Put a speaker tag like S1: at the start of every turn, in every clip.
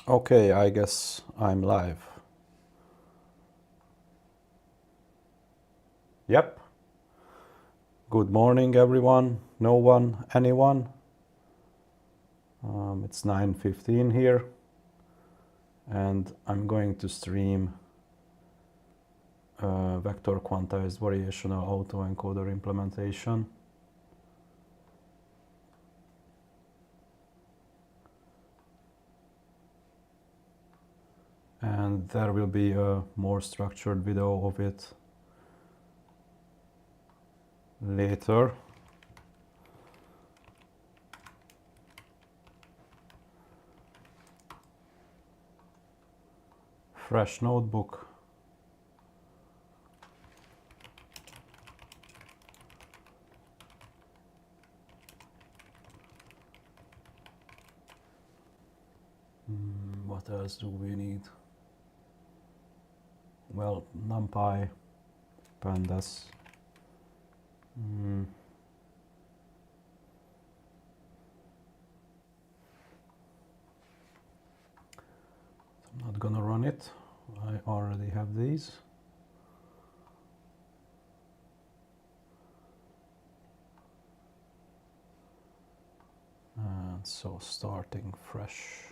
S1: Okay, I guess I'm live. Yep. Good morning, everyone. No one, anyone. It's 9:15 here, and I'm going to stream vector quantized variational autoencoder implementation. And there will be a more structured video of it later. Fresh notebook. What else do we need? Well, NumPy, pandas. I'm not gonna run it. I already have these. And so starting fresh.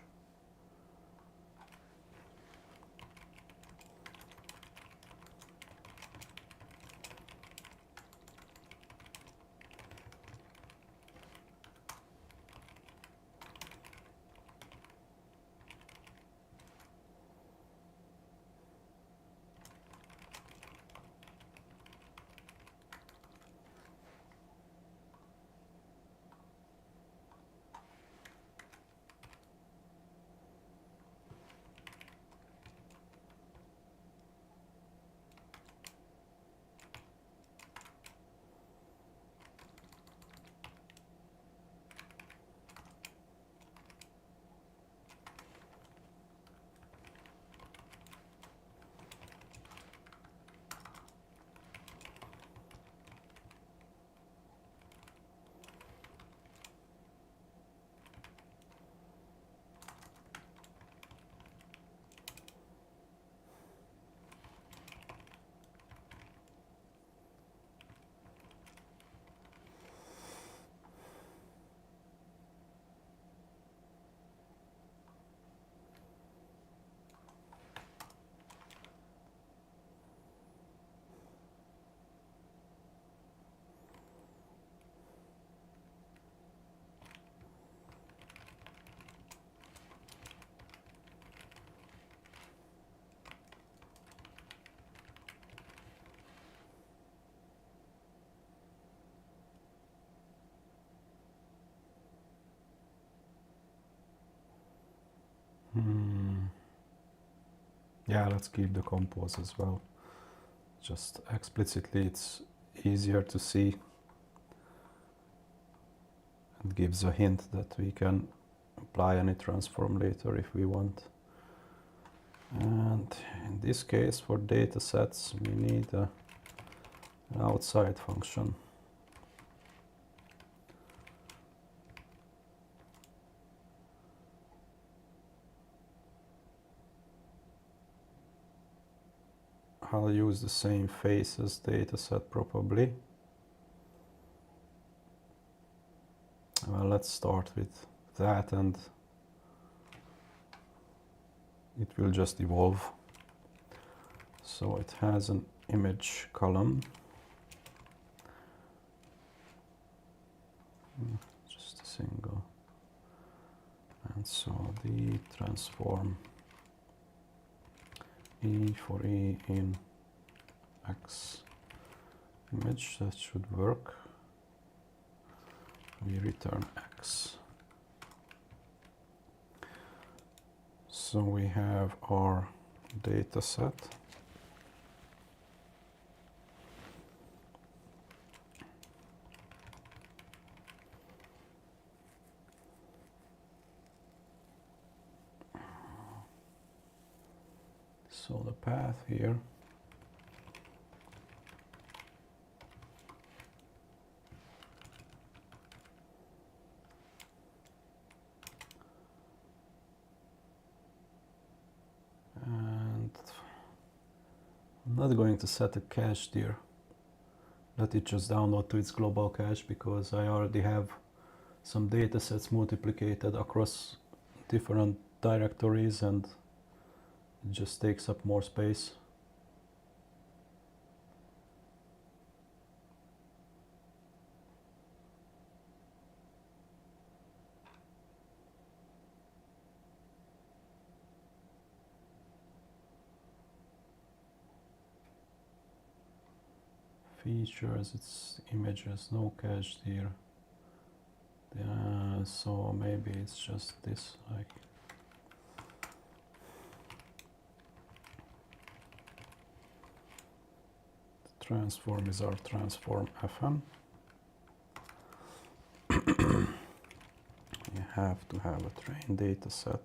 S1: Yeah, let's keep the compose as well. Just explicitly, it's easier to see. It gives a hint that we can apply any transform later if we want. And in this case, for data sets, we need an outside function. I'll use the same faces dataset probably. Well, let's start with that, and it will just evolve. So it has an image column, just a single, and so the transform E for E in X image, that should work. We return X. So we have our data set. So the path here not going to set a cache there. Let it just download to its global cache, because I already have some data sets multiplicated across different directories and it just takes up more space. Features, it's images, no cache there. So maybe it's just this, like transform is our transform fn. You have to have a train data set,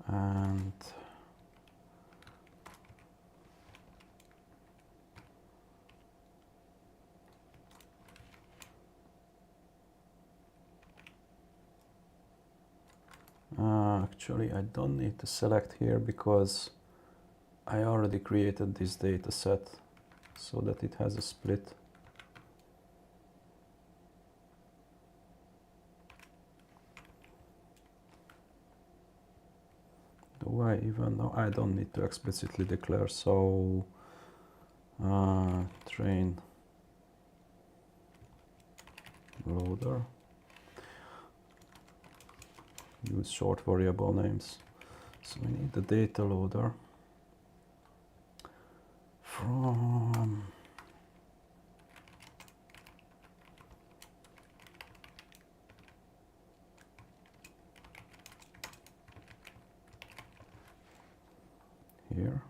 S1: and actually I don't need to select here because I already created this data set so that it has a split. Do I even know? I don't need to explicitly declare, so train loader, use short variable names. So we need the data loader from here.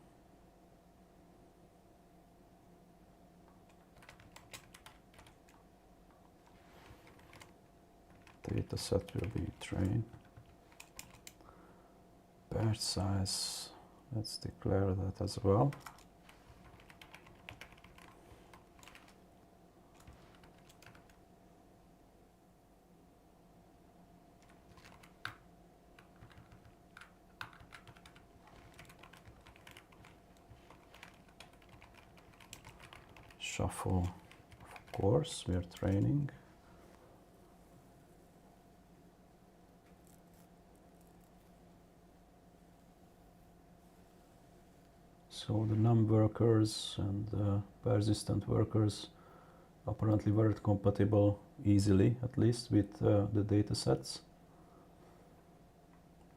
S1: Data set will be train. Batch size, let's declare that as well. Shuffle, of course, we are training. So the num workers and persistent workers apparently weren't compatible easily, at least with the data sets.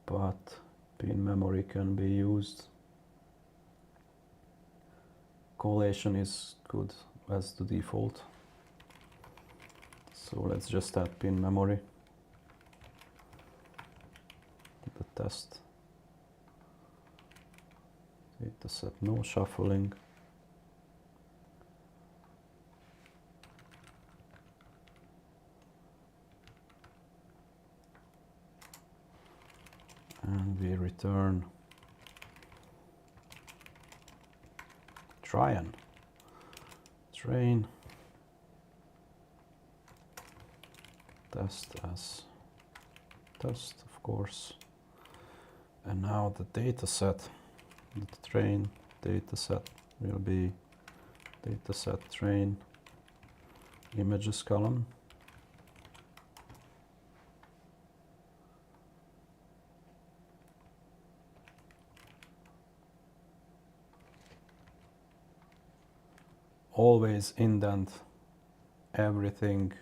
S1: But pin memory can be used. Collation is good as the default. So let's just add pin memory. The test. Data set, no shuffling. And we return train, test as test, of course. And now the data set, the train data set will be data set train images column. Always indent everything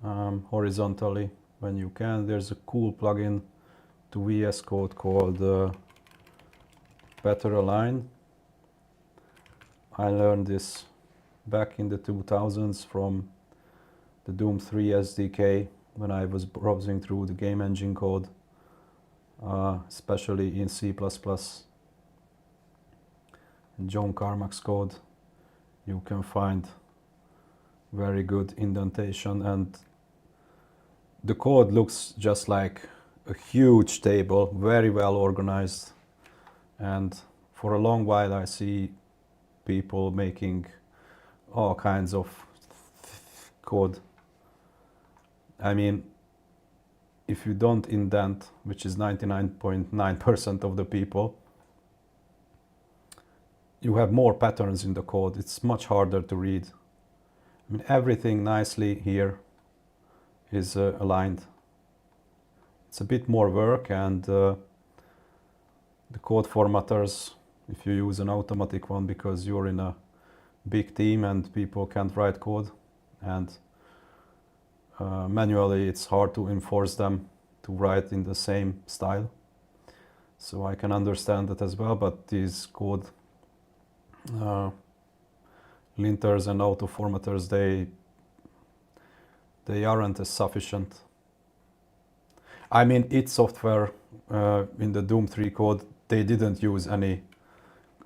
S1: horizontally when you can. There's a cool plugin to VS Code called Better Align. I learned this back in the 2000s from the Doom 3 SDK when I was browsing through the game engine code, especially in C++. In John Carmack's code, you can find very good indentation, and the code looks just like a huge table, very well organized. And for a long while I see people making all kinds of code. I mean, if you don't indent, which is 99.9% of the people, you have more patterns in the code. It's much harder to read. I mean, everything nicely here is aligned. It's a bit more work, and the code formatters, if you use an automatic one because you're in a big team and people can't write code, and manually it's hard to enforce them to write in the same style. So I can understand that as well, but these code linters and auto formatters, they aren't as sufficient. I mean, id Software in the Doom 3 code, they didn't use any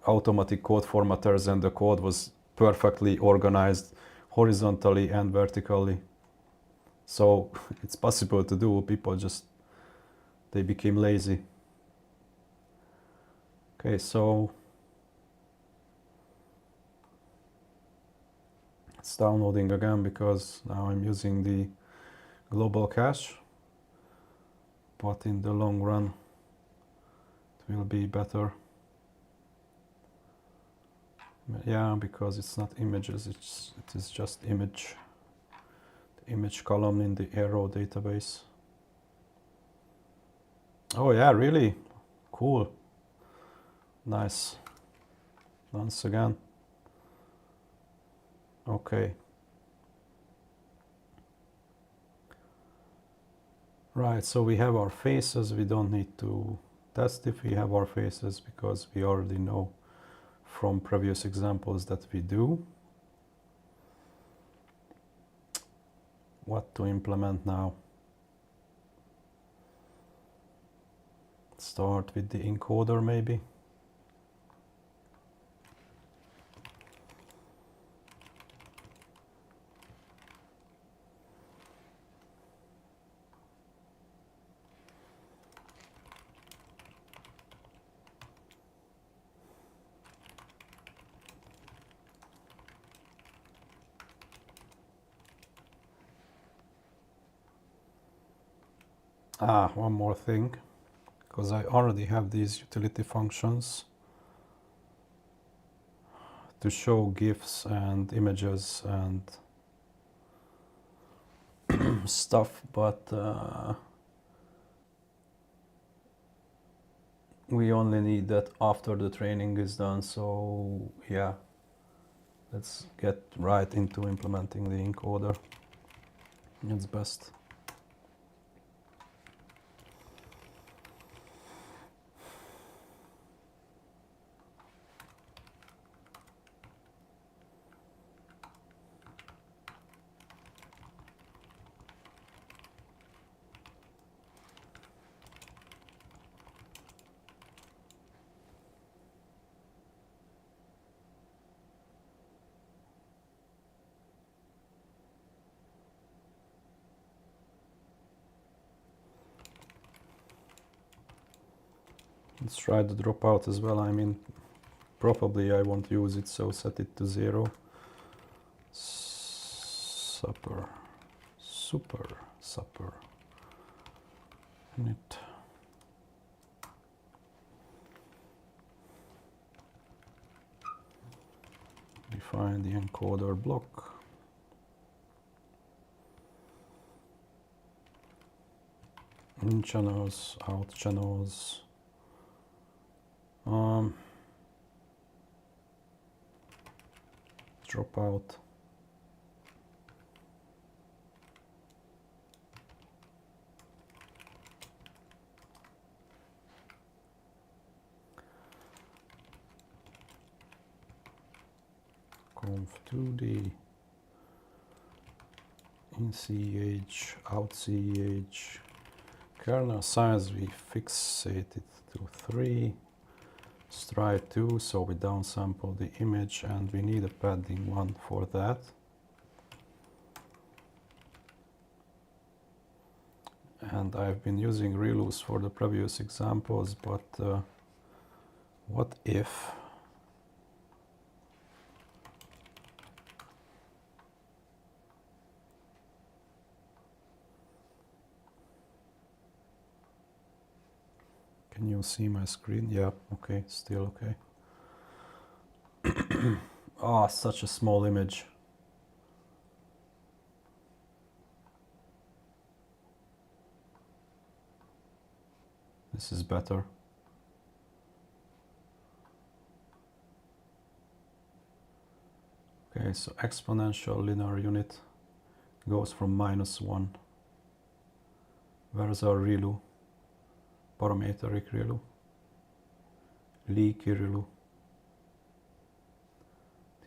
S1: automatic code formatters, and the code was perfectly organized horizontally and vertically. So it's possible to do. People just, they became lazy. Okay, so it's downloading again because now I'm using the global cache, but in the long run it will be better. Yeah, because it's not images, it is just image, the image column in the arrow database. Oh yeah, really? Cool. Nice. Once again. Okay. Right, so we have our faces. We don't need to test if we have our faces because we already know from previous examples that we do. What to implement now? Start with the encoder maybe. One more thing, because I already have these utility functions to show GIFs and images and stuff, but we only need that after the training is done. So yeah, let's get right into implementing the encoder. It's best. Let's try the dropout as well. I mean, probably I won't use it, so set it to 0. Super. Init. Define the encoder block. In channels, out channels. Dropout. Conf2d in CH, out CH. Kernel size we fixate it to 3. Stride 2, so we downsample the image, and we need a padding 1 for that. And I've been using reloose for the previous examples, but what if you see my screen? Yeah, okay, still okay. Ah, such a small image. This is better. Okay, so exponential linear unit goes from -1. Where's our ReLU? Parametric ReLU. Leaky ReLU.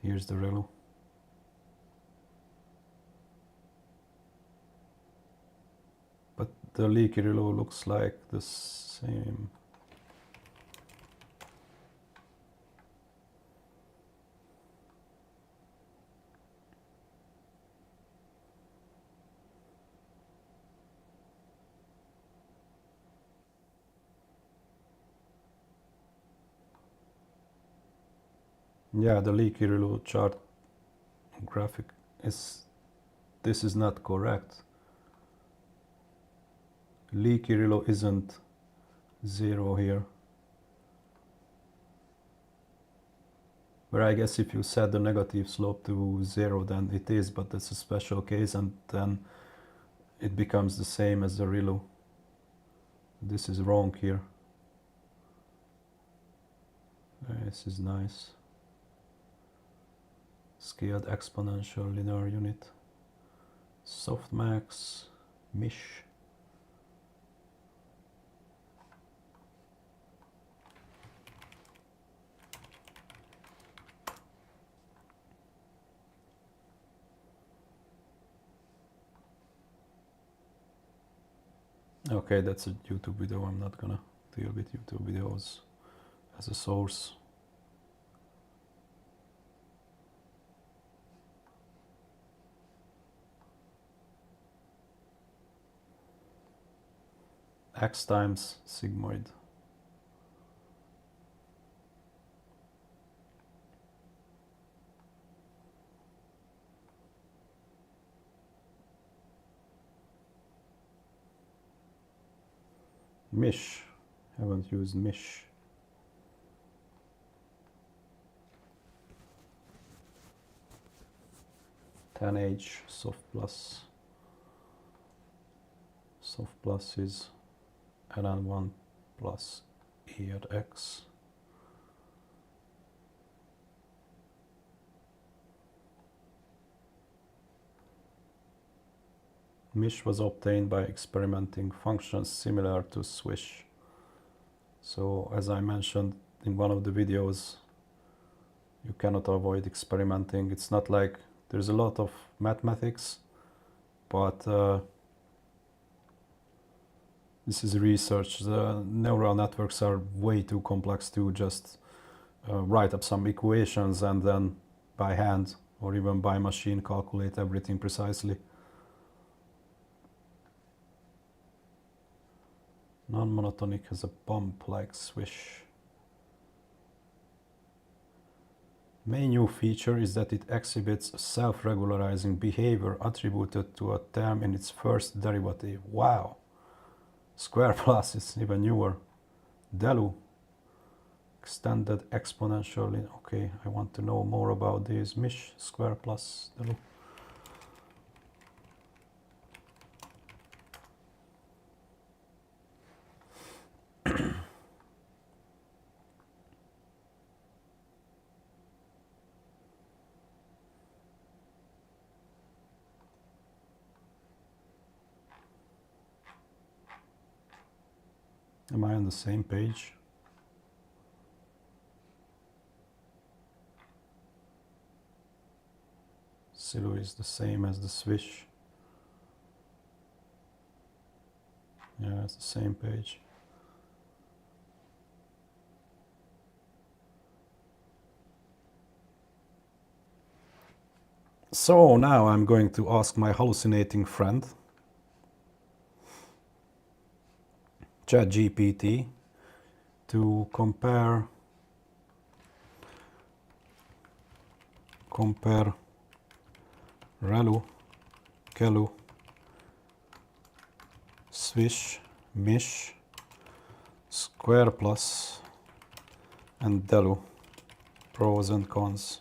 S1: Here's the ReLU. But the leaky ReLU looks like the same. Yeah, the leaky ReLU chart graphic is, this is not correct. Leaky ReLU isn't 0 here. Where I guess if you set the negative slope to 0, then it is, but that's a special case, and then it becomes the same as the ReLU. This is wrong here. This is nice. Scaled exponential linear unit. Softmax, MISH. Okay, that's a YouTube video. I'm not gonna deal with YouTube videos as a source. X times sigmoid. MISH. Haven't used MISH. H soft plus. Soft plus is ln1 plus e at x. MISH was obtained by experimenting functions similar to Swish. So as I mentioned in one of the videos, you cannot avoid experimenting. It's not like there's a lot of mathematics, but this is research. The neural networks are way too complex to just write up some equations and then by hand or even by machine calculate everything precisely. Non-monotonic has a bump like Swish. Main new feature is that it exhibits a self-regularizing behavior attributed to a term in its first derivative. Wow! Square plus is even newer. DELU. Extended exponential. Okay, I want to know more about these. MISH, square plus, DELU. Am I on the same page? Silu is the same as the Swish. Yeah, it's the same page. So now I'm going to ask my hallucinating friend, ChatGPT, to compare ReLU, KELU, Swish, MISH, Square plus and delu, pros and cons.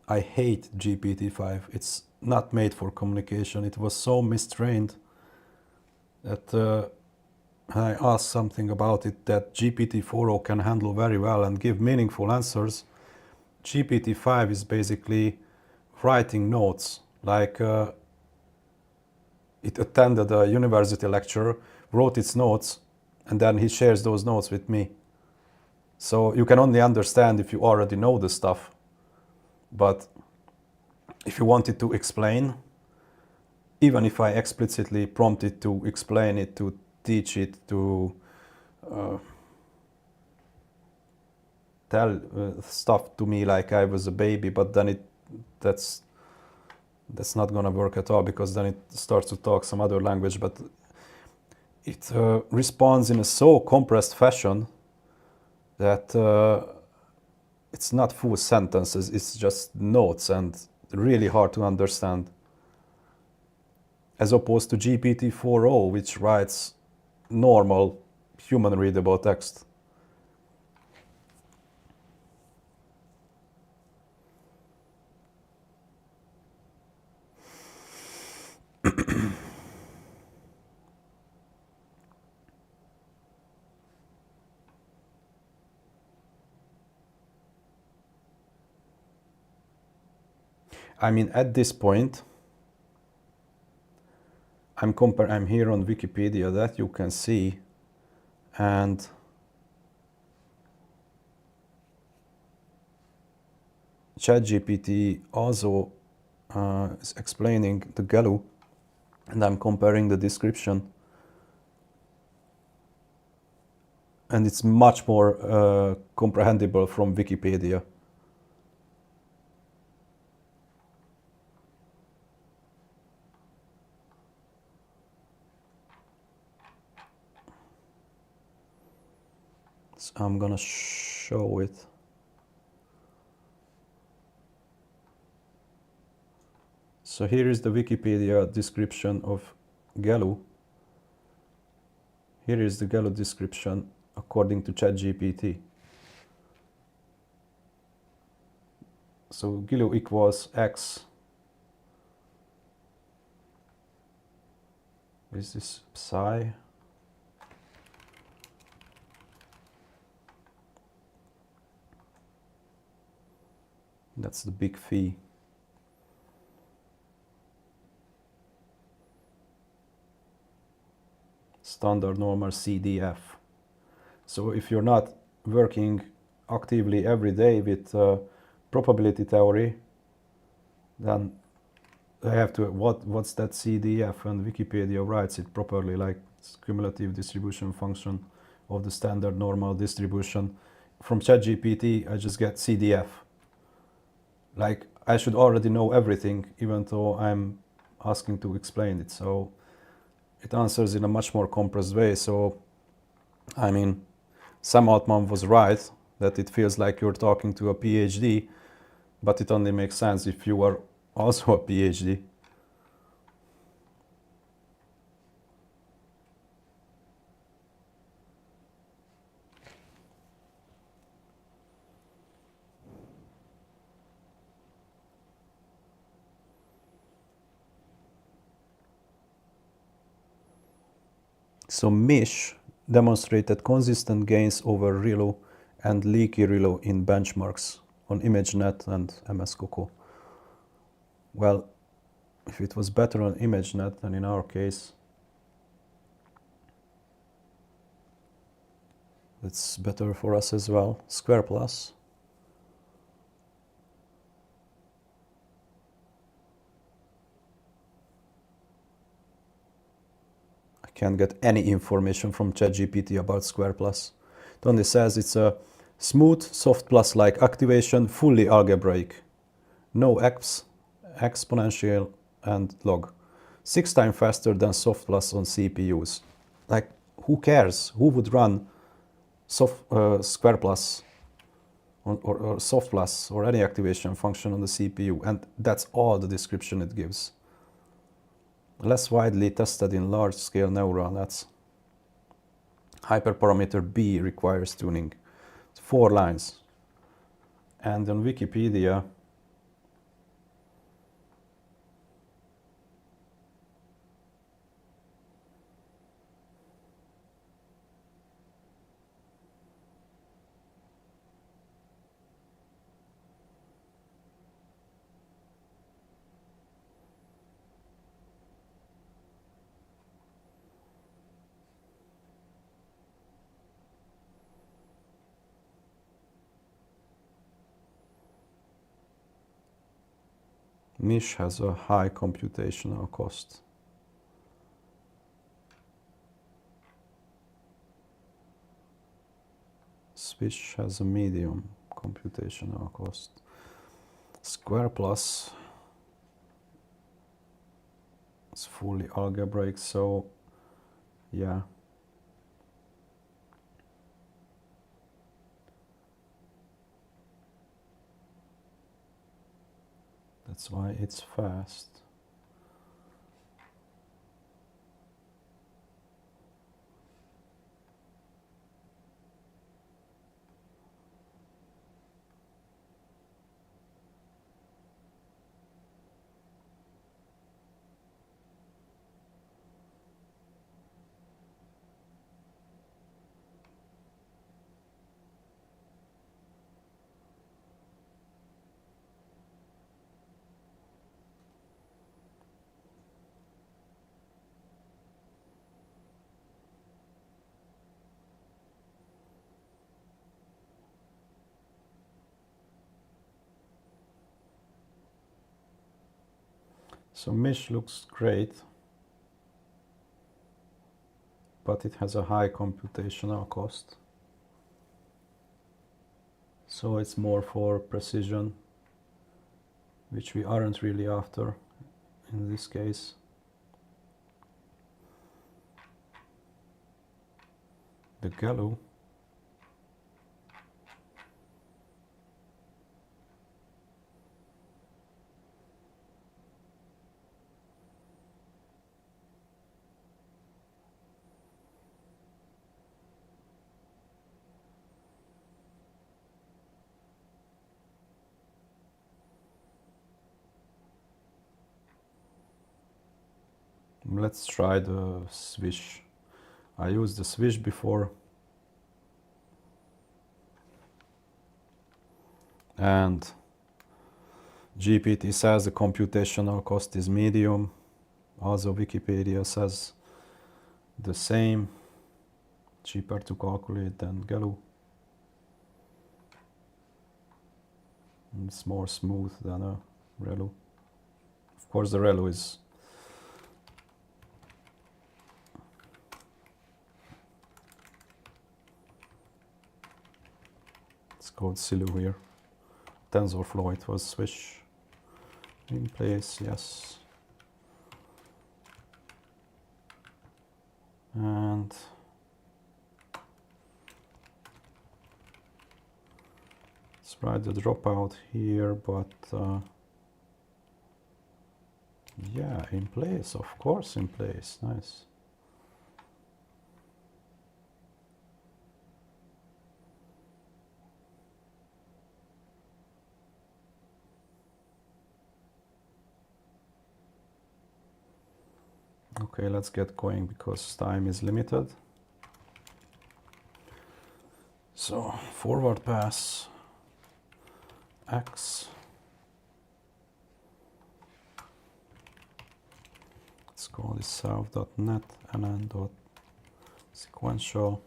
S1: I hate GPT-5. It's not made for communication. It was so mistrained that I asked something about it that GPT-4o can handle very well and give meaningful answers. GPT-5 is basically writing notes, like it attended a university lecture, wrote its notes, and then he shares those notes with me. So you can only understand if you already know the stuff. But if you wanted to explain, even if I explicitly prompted to explain it, to teach it, to tell stuff to me like I was a baby, but then that's not gonna work at all, because then it starts to talk some other language. But it responds in a so compressed fashion that it's not full sentences, it's just notes and really hard to understand. As opposed to GPT-4o, which writes normal human readable text. I mean, at this point, I'm here on Wikipedia, that you can see, and ChatGPT also is explaining the GALU, and I'm comparing the description, and it's much more comprehensible from Wikipedia. So I'm gonna show it. So here is the Wikipedia description of GALU. Here is the GALU description according to ChatGPT. So GALU equals X. Is this psi? That's the big phi. Standard normal CDF. So if you're not working actively every day with probability theory, then I have to, what's that CDF? And Wikipedia writes it properly, like it's cumulative distribution function of the standard normal distribution. From ChatGPT, I just get CDF. Like, I should already know everything, even though I'm asking to explain it. So it answers in a much more compressed way. So, I mean, Sam Altman was right that it feels like you're talking to a PhD, but it only makes sense if you are also a PhD. So Mish demonstrated consistent gains over ReLU and leaky ReLU in benchmarks on ImageNet and MS-COCO. Well, if it was better on ImageNet than in our case, it's better for us as well. Square plus. I can't get any information from ChatGPT about Square plus. It only says it's a smooth, soft plus-like activation, fully algebraic. No exponential and log. 6 times faster than soft plus on CPUs. Like, who cares? Who would run Square plus or soft plus or any activation function on the CPU? And that's all the description it gives. less widely tested in large-scale neural nets. Hyperparameter B requires tuning. It's 4 lines. And on Wikipedia, MISH has a high computational cost. Swish has a medium computational cost. Square Plus is fully algebraic, so yeah. That's why it's fast. So MISH looks great, but it has a high computational cost. So it's more for precision, which we aren't really after in this case. The Galoo let's try the Swish. I used the Swish before, and GPT says the computational cost is medium. Also Wikipedia says the same, cheaper to calculate than Galoo. It's more smooth than a Relu. Of course the Relu is called Silu here. TensorFlow, it was Swish. In place, yes. And let's write the dropout here, but yeah, in place, of course, in place. Nice. Okay, let's get going because time is limited. So forward pass X. Let's call this south.net nn.sequential.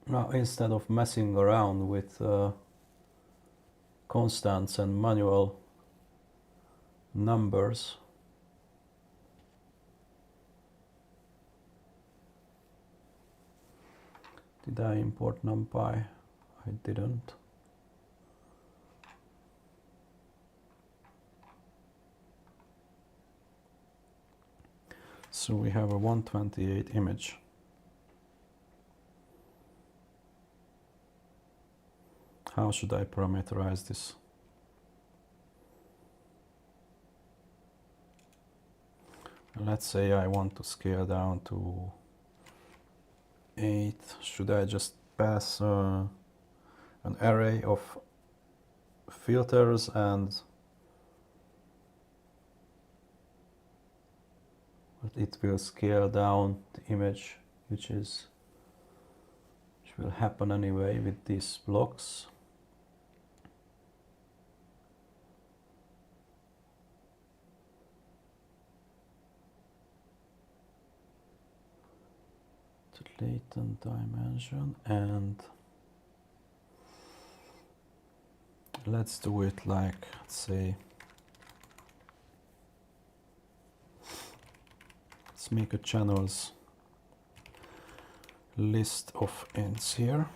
S1: Now instead of messing around with constants and manual numbers, did I import NumPy? I didn't. So we have a 128 image. How should I parameterize this? let's say I want to scale down to 8. Should I just pass an array of filters and it will scale down the image, which will happen anyway with these blocks. The latent dimension, and let's do it like, let's say, let's make a channels list of ends here.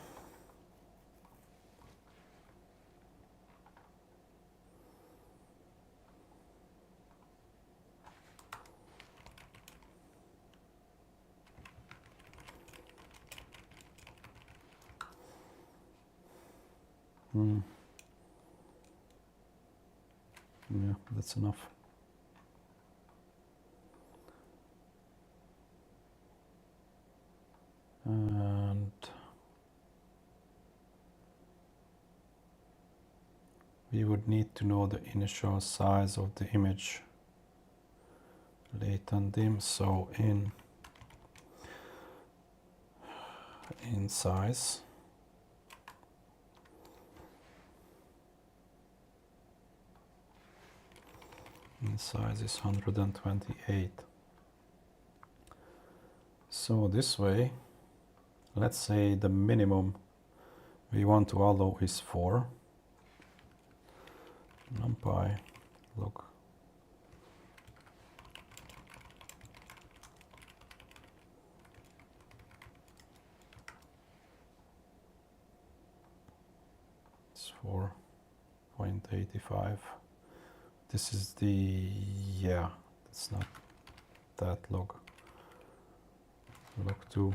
S1: Yeah, that's enough. And we would need to know the initial size of the image, latent dim, so in size. In size is 128. So this way, let's say the minimum we want to allow is 4. NumPy log. It's 4.85. This is the, yeah, it's not that log. Log 2.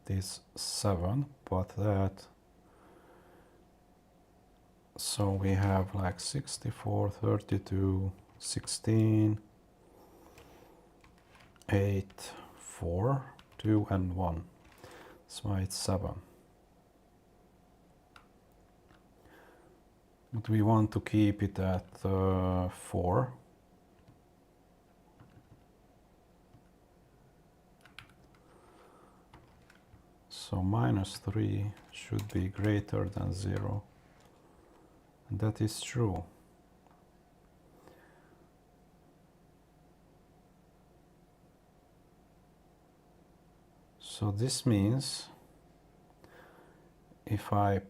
S1: It is 7, but that, so we have like 64, 32, 16, 8, 4, 2, and 1. That's why it's 7. But we want to keep it at 4. So -3 should be greater than 0. And that is true. So this means if I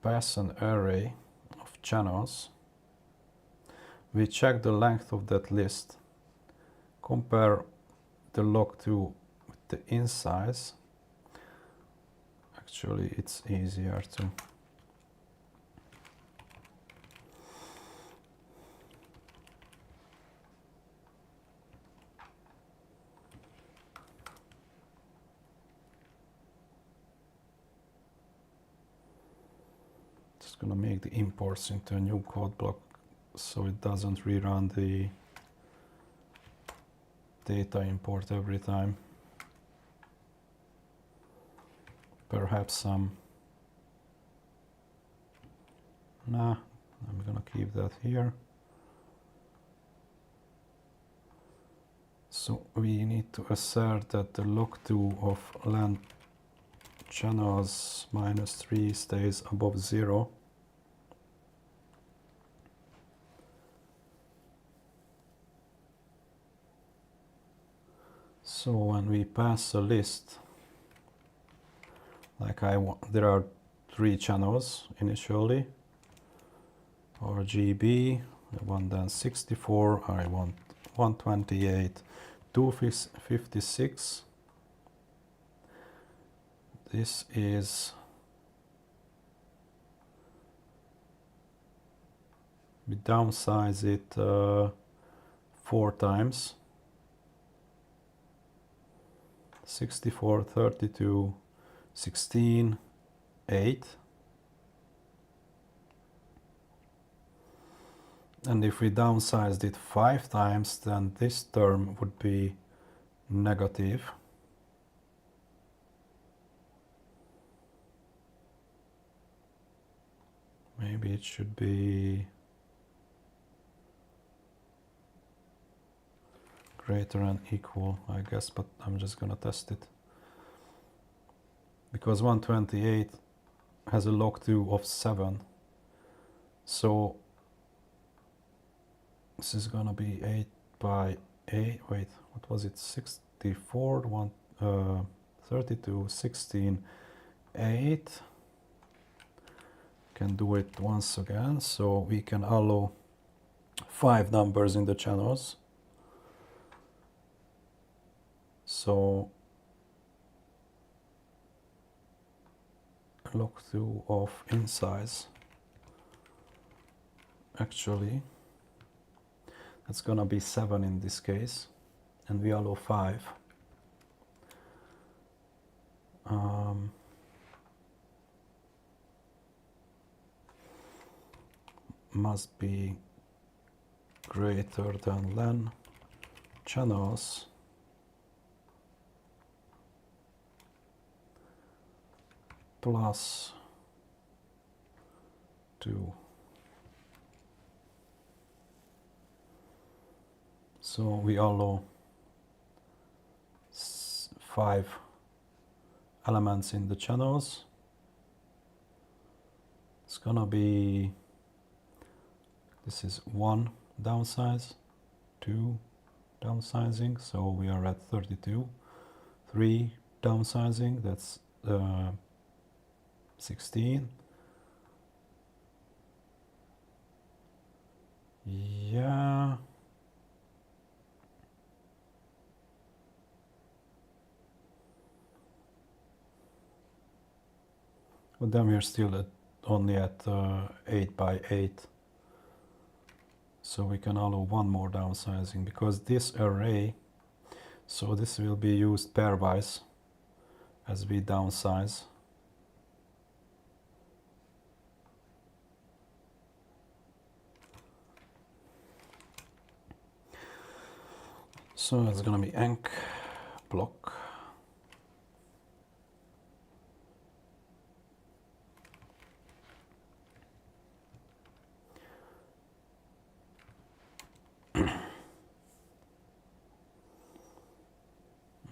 S1: pass an array of channels, we check the length of that list, compare the log2 with the in size. Actually, it's easier to gonna make the imports into a new code block so it doesn't rerun the data import every time. Perhaps some, nah, I'm gonna keep that here. So we need to assert that the log2 of length channels -3 stays above 0. So when we pass a list, like there are 3 channels initially, RGB, I want then 64, I want 128, 256. This is we downsize it 4 times. 64, 32, 16, 8. And if we downsized it 5 times, then this term would be negative. Maybe it should be greater and equal, I guess, but I'm just gonna test it. Because 128 has a log2 of 7. So this is gonna be 8 by 8. Wait, what was it? 64, 32, 16, 8. Can do it once again. So we can allow 5 numbers in the channels. So log2 of in size, actually that's gonna be 7 in this case, and we allow 5. Must be greater than len channels plus 2. So we allow 5 elements in the channels. It's gonna be, this is 1 downsize, 2 downsizing, so we are at 32, 3 downsizing, that's 16. Yeah. But then we're still at only at 8 by 8. So we can allow 1 more downsizing, because this array, so this will be used pairwise as we downsize. So it's gonna be enc block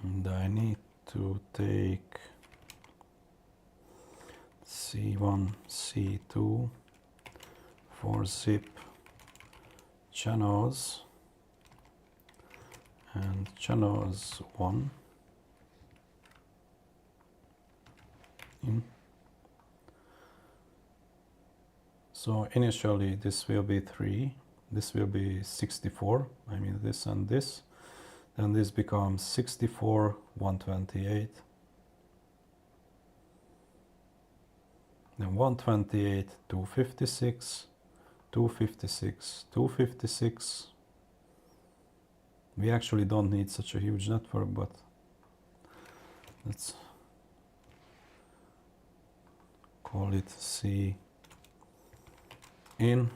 S1: and I need to take C1, C2 for zip channels and channels 1 in. So initially this will be 3, this will be 64, I mean this and this, then this becomes 64, 128, then 128, 256, 256, 256. We actually don't need such a huge network, but let's call it C in,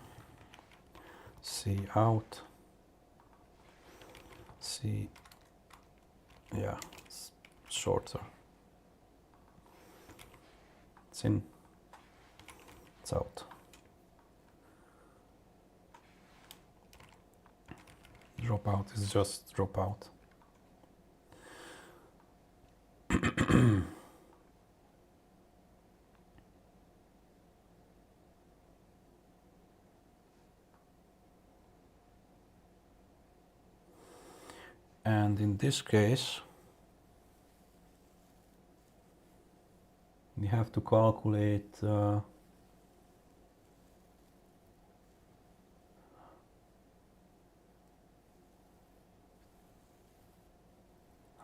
S1: C out, C, yeah, it's shorter. It's in, it's out. Drop out is just drop out. And in this case, we have to calculate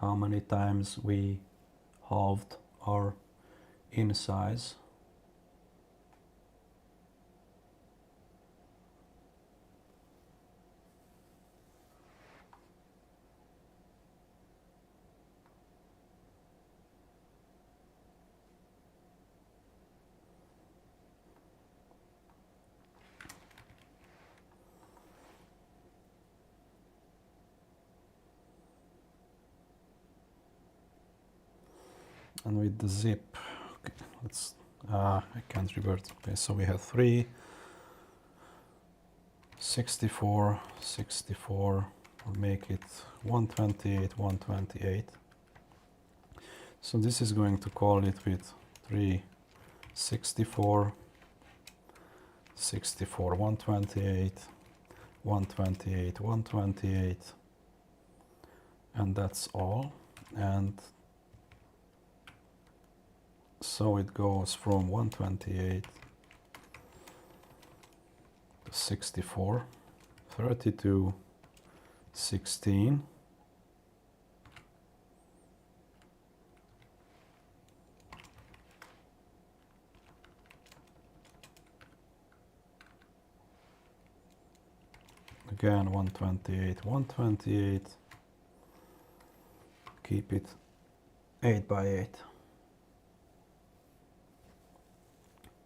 S1: how many times we halved our in size. And with the zip, okay, let's, I can't revert. Okay, so we have 3, 64, 64, we'll make it 128, 128. So this is going to call it with 3, 64, 64, 128, 128, 128, and that's all. And so it goes from 128 to 64, 32, 16, again 128, 128, keep it 8 by 8.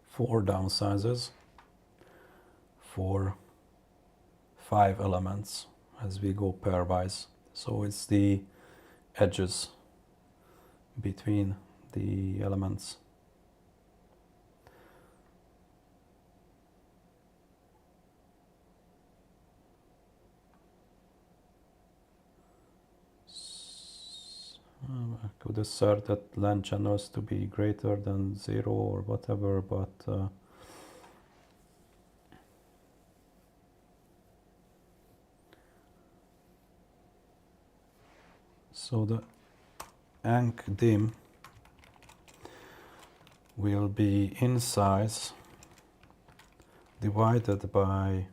S1: 4 downsizes for 5 elements as we go pairwise. So it's the edges between the elements. I could assert that LAN channels to be greater than 0 or whatever, but so the Ank dim will be in size divided by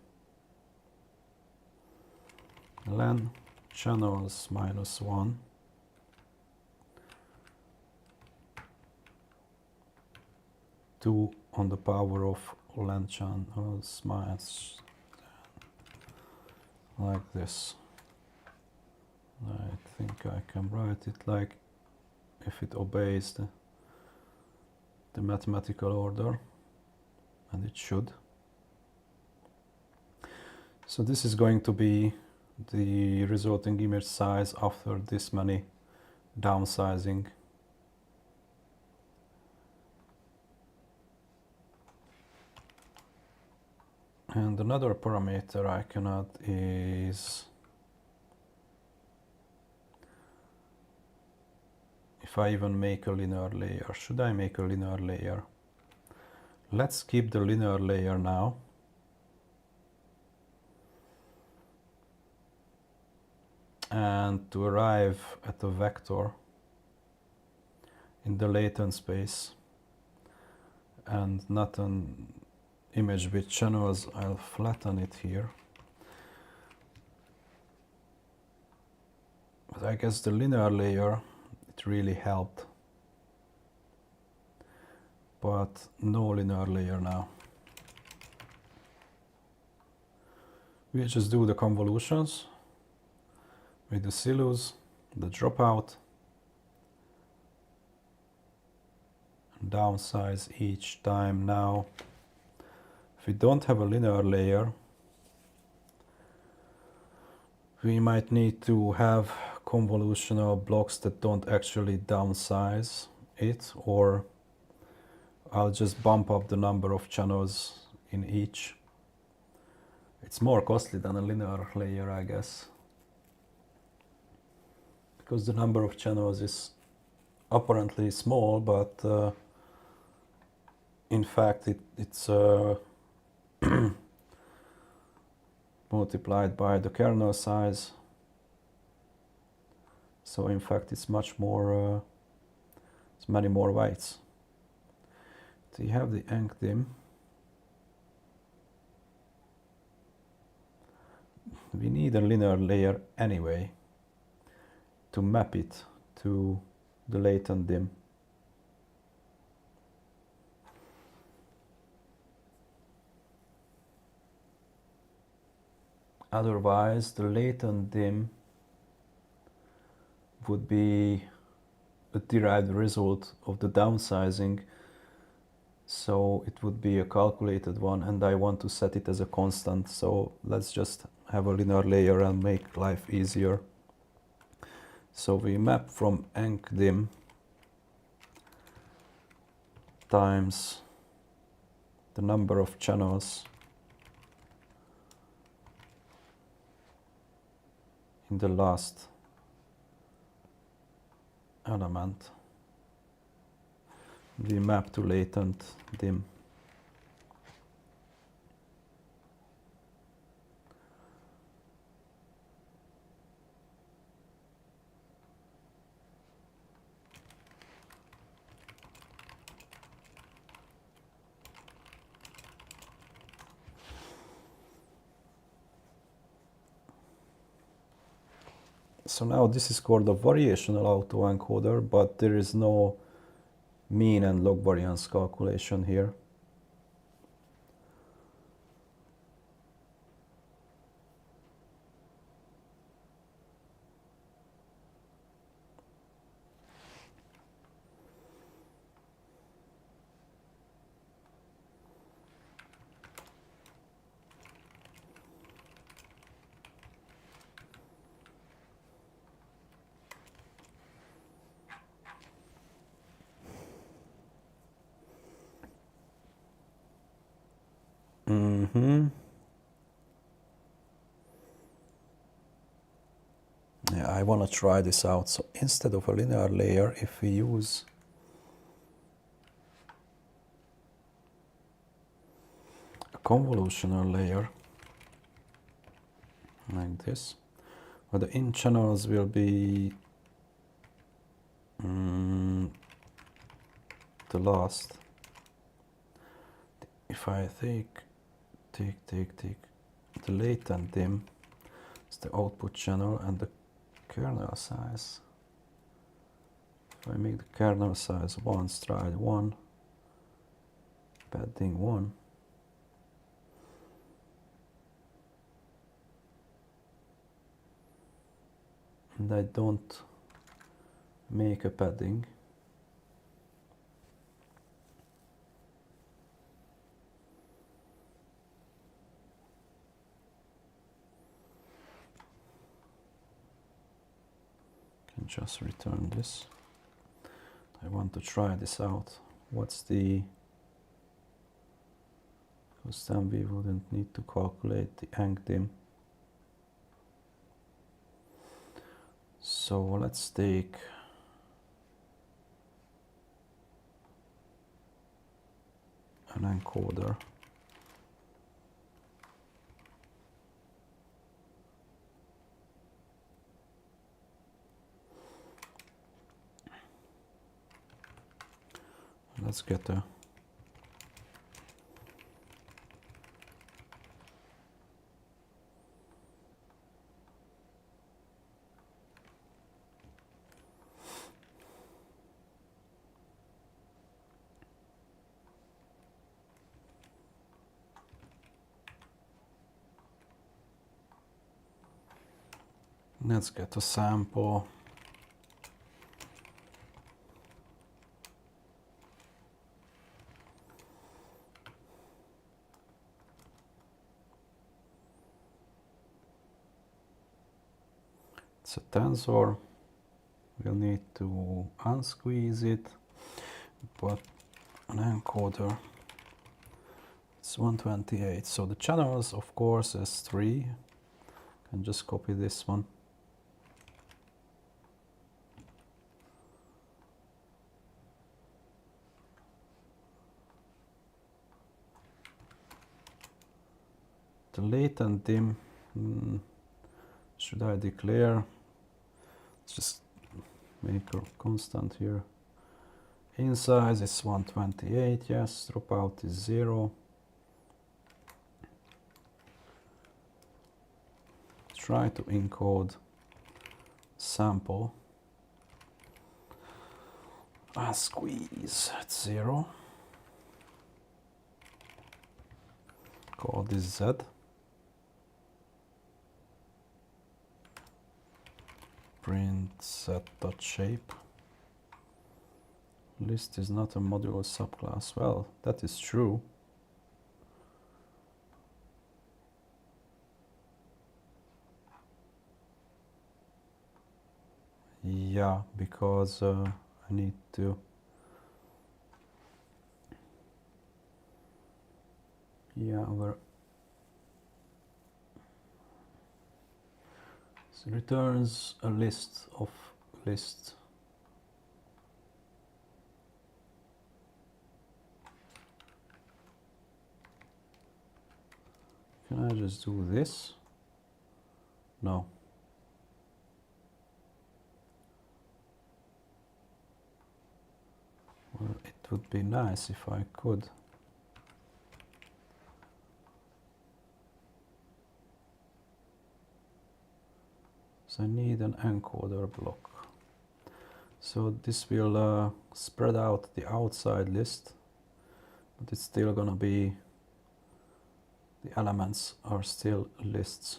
S1: LAN channels minus 1 2 on the power of LAN channels minus, like this. I think I can write it like if it obeys the mathematical order, and it should. So this is going to be the resulting image size after this many downsizing. And another parameter I can add is if I even make a linear layer. Should I make a linear layer? Let's keep the linear layer now. And to arrive at a vector in the latent space and not an image with channels, I'll flatten it here. But I guess the linear layer, it really helped. But no linear layer now. We just do the convolutions with the silus, the dropout, and downsize each time. Now, if we don't have a linear layer, we might need to have convolutional blocks that don't actually downsize it, or I'll just bump up the number of channels in each. It's more costly than a linear layer, I guess, because the number of channels is apparently small, but in fact it's multiplied by the kernel size. So in fact it's much more, it's many more weights. So you have the Ank dim. We need a linear layer anyway to map it to the latent dim. Otherwise, the latent dim would be a derived result of the downsizing, so it would be a calculated one, and I want to set it as a constant, so let's just have a linear layer and make life easier. So we map from Ank dim times the number of channels in the last element. We map to latent dim. So now this is called a variational autoencoder, but there is no mean and log variance calculation here. Yeah, I want to try this out. So instead of a linear layer, if we use a convolutional layer like this, where the in channels will be the last. If I take the latent dim, it's the output channel, and the kernel size. If I make the kernel size 1, stride 1, padding 1, and I don't make a padding, can just return this. I want to try this out. What's the, because then we wouldn't need to calculate the angdim. So let's take an encoder. Let's get a sample. It's a tensor. We'll need to unsqueeze it, but an encoder, it's 128. So the channels, of course, is 3. Can just copy this one. The latent dim, should I declare? Let's just make a constant here. In size is 128, yes, dropout is 0. Try to encode sample. Squeeze at 0. Call this Z. Print set.shape. List is not a modulo subclass. Well, that is true. Yeah, because I need to Yeah, so returns a list of lists. Can I just do this? No. Well, it would be nice if I could. So I need an encoder block. So this will spread out the outside list, but it's still gonna be, the elements are still lists.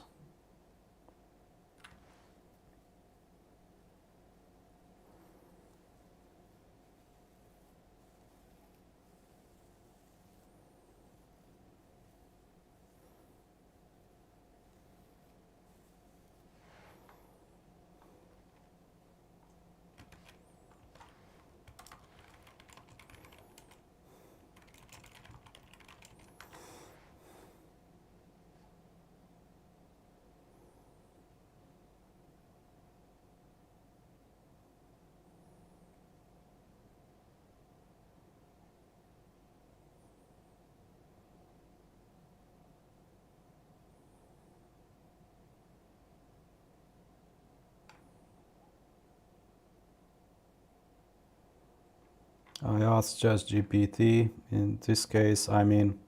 S1: I asked ChatGPT. In this case, I mean,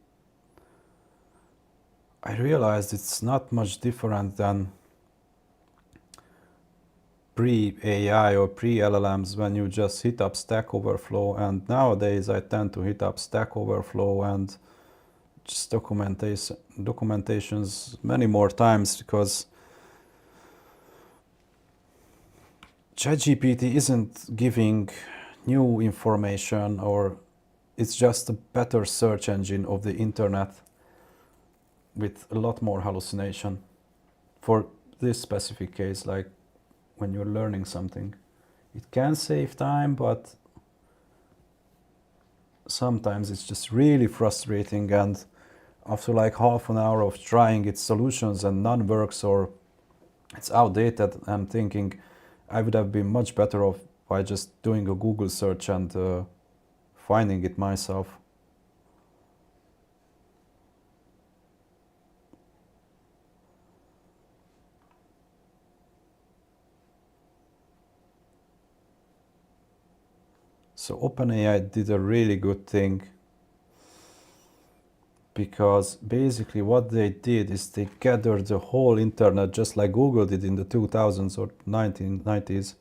S1: I realized it's not much different than pre-AI or pre-LLMs when you just hit up Stack Overflow, and nowadays I tend to hit up Stack Overflow and just documentations many more times, because ChatGPT isn't giving new information, or it's just a better search engine of the internet with a lot more hallucination for this specific case. Like when you're learning something, it can save time, but sometimes it's just really frustrating, and after like half an hour of trying its solutions and none works or it's outdated, I'm thinking I would have been much better off by just doing a Google search and finding it myself. So OpenAI did a really good thing, because basically what they did is they gathered the whole internet just like Google did in the 2000s or 1990s,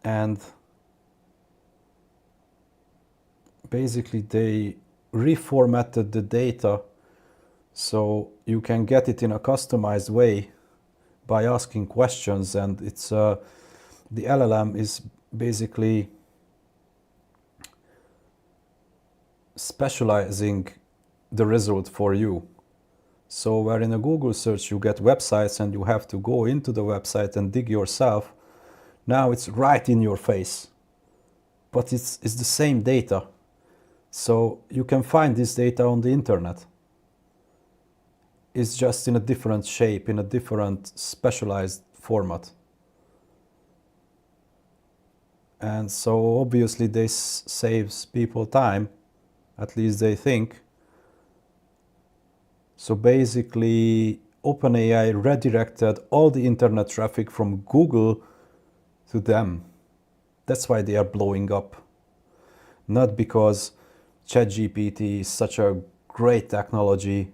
S1: and basically they reformatted the data so you can get it in a customized way by asking questions, and it's the LLM is basically specializing the result for you. So where in a Google search you get websites and you have to go into the website and dig yourself, now it's right in your face, but it's the same data. So you can find this data on the internet. It's just in a different shape, in a different specialized format. And so obviously this saves people time, at least they think. So basically OpenAI redirected all the internet traffic from Google to them. That's why they are blowing up. Not because ChatGPT is such a great technology.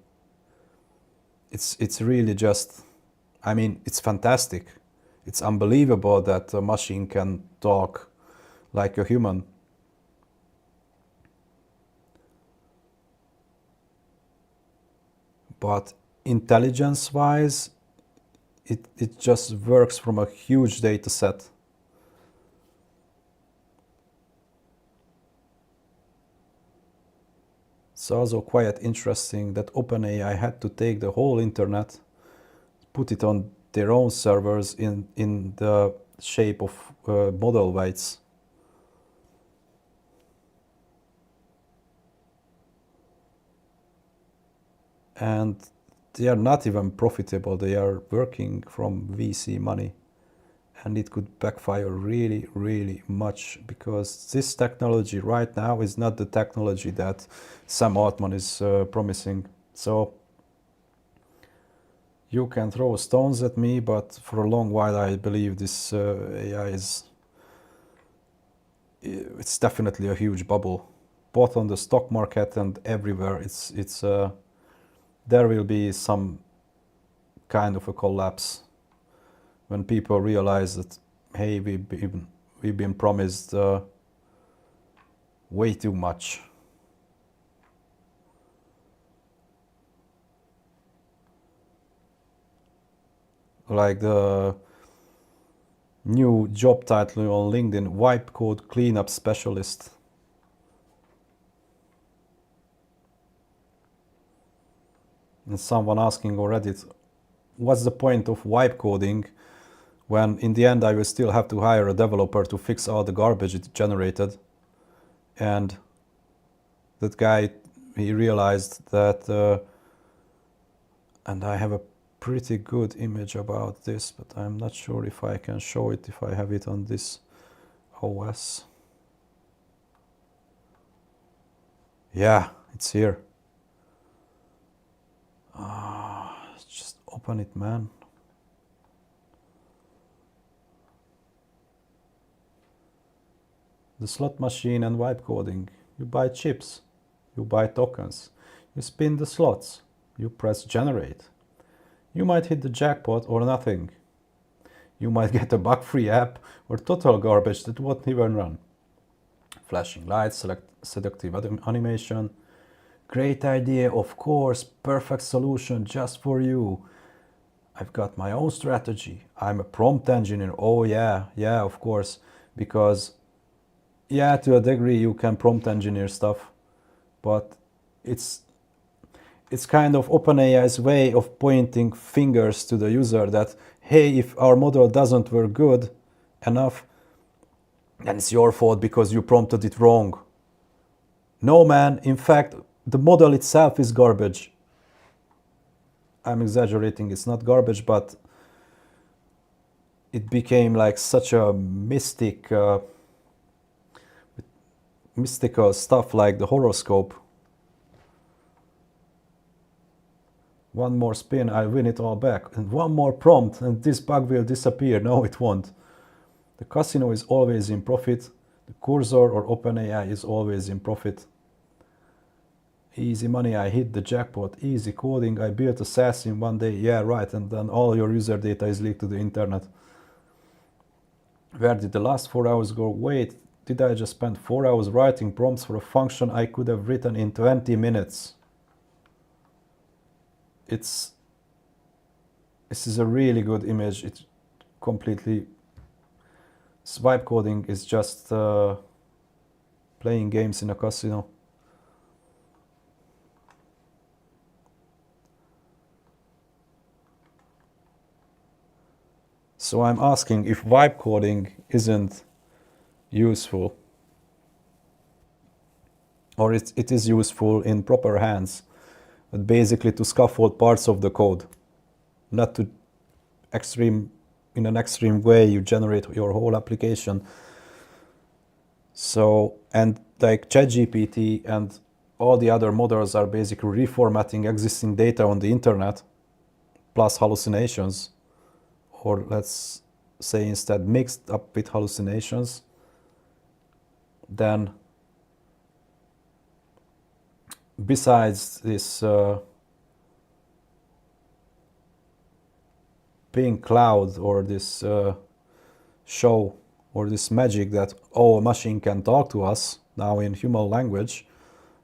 S1: It's really just, I mean, it's fantastic. It's unbelievable that a machine can talk like a human. But intelligence-wise, it just works from a huge data set. It's also quite interesting that OpenAI had to take the whole internet, put it on their own servers in the shape of model weights. and they are not even profitable. They are working from VC money, and it could backfire really, really much, because this technology right now is not the technology that Sam Altman is promising. So you can throw stones at me, but for a long while I believe this AI it's definitely a huge bubble, both on the stock market and everywhere. It's there will be some kind of a collapse when people realize that, hey, we've been promised way too much. Like the new job title on LinkedIn, wipe code cleanup specialist. And someone asking on Reddit, what's the point of wipe coding when in the end I will still have to hire a developer to fix all the garbage it generated? And that guy, he realized that, and I have a pretty good image about this, but I'm not sure if I can show it, if I have it on this OS. Yeah, it's here. Just open it, man. The slot machine and wipe coding. You buy chips, you buy tokens, you spin the slots, you press generate. You might hit the jackpot or nothing. You might get a bug-free app or total garbage that won't even run. Flashing lights, seductive animation. Great idea, of course, perfect solution just for you. I've got my own strategy. I'm a prompt engineer. Oh yeah, of course. Because, yeah, to a degree you can prompt engineer stuff, but it's kind of OpenAI's way of pointing fingers to the user that, hey, if our model doesn't work good enough, then it's your fault because you prompted it wrong. No, man, in fact, the model itself is garbage. I'm exaggerating, it's not garbage, but it became like such a mystical stuff like the horoscope. One more spin, I'll win it all back. And one more prompt, and this bug will disappear. No, it won't. The casino is always in profit. The cursor or OpenAI is always in profit. Easy money, I hit the jackpot. Easy coding, I built a SaaS in one day. Yeah, right, and then all your user data is leaked to the internet. Where did the last 4 hours go? Wait, did I just spend 4 hours writing prompts for a function I could have written in 20 minutes? This is a really good image. It's completely, swipe coding is just playing games in a casino. So I'm asking if vibe coding isn't useful, or it is useful in proper hands, but basically to scaffold parts of the code, not to in an extreme way you generate your whole application. So, and like ChatGPT and all the other models are basically reformatting existing data on the internet, plus hallucinations, or let's say instead mixed up with hallucinations. Then besides this pink cloud or this show or this magic that, oh, a machine can talk to us now in human language,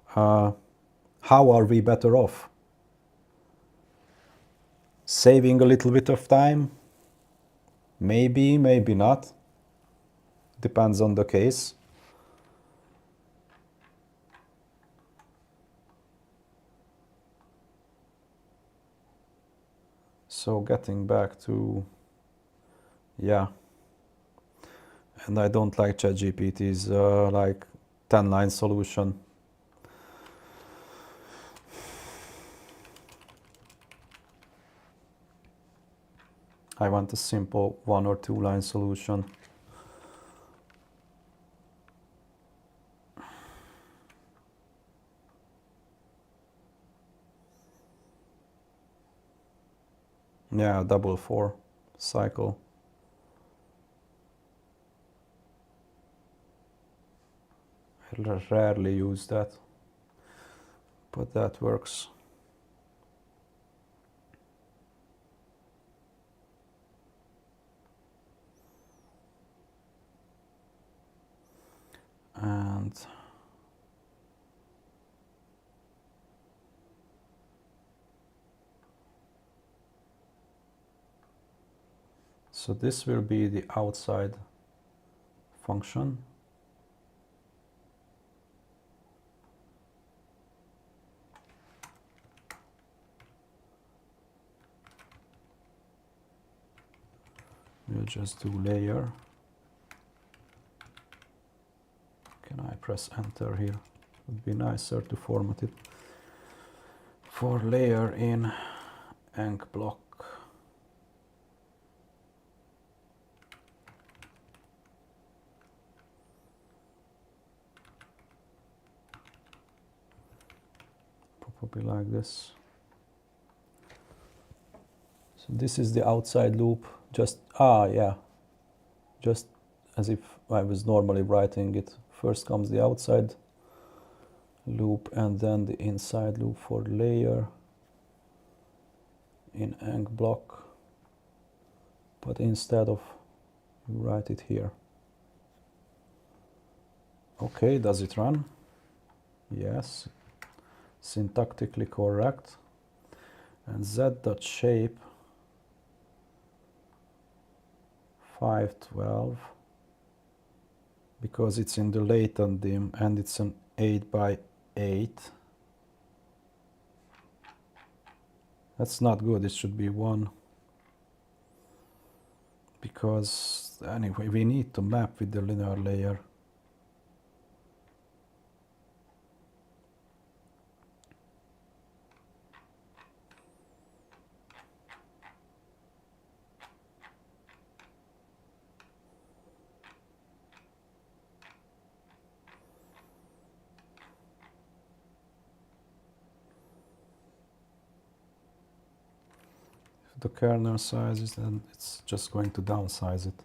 S1: how are we better off? Saving a little bit of time? Maybe, maybe not. Depends on the case. So getting back to, yeah, and I don't like ChatGPT's like 10-line solution. I want a simple 1 or 2 line solution. Yeah, double 4 cycle. I rarely use that, but that works. And so this will be the outside function. We'll just do layer. Can I press enter here? Would be nicer to format it. For layer in Eng block. Probably like this. So this is the outside loop. Just just as if I was normally writing it. First comes the outside loop and then the inside loop for layer in Eng block, but instead of you write it here. Okay, does it run? Yes, syntactically correct. And z.shape 512, because it's in the latent dim and it's an 8 by 8. That's not good, it should be 1. Because anyway, we need to map with the linear layer. The kernel size is, then it's just going to downsize it.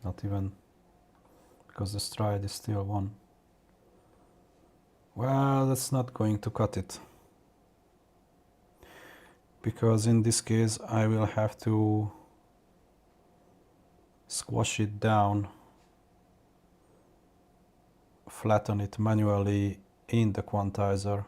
S1: Not even, because the stride is still 1. Well, that's not going to cut it. Because in this case I will have to squash it down, flatten it manually in the quantizer.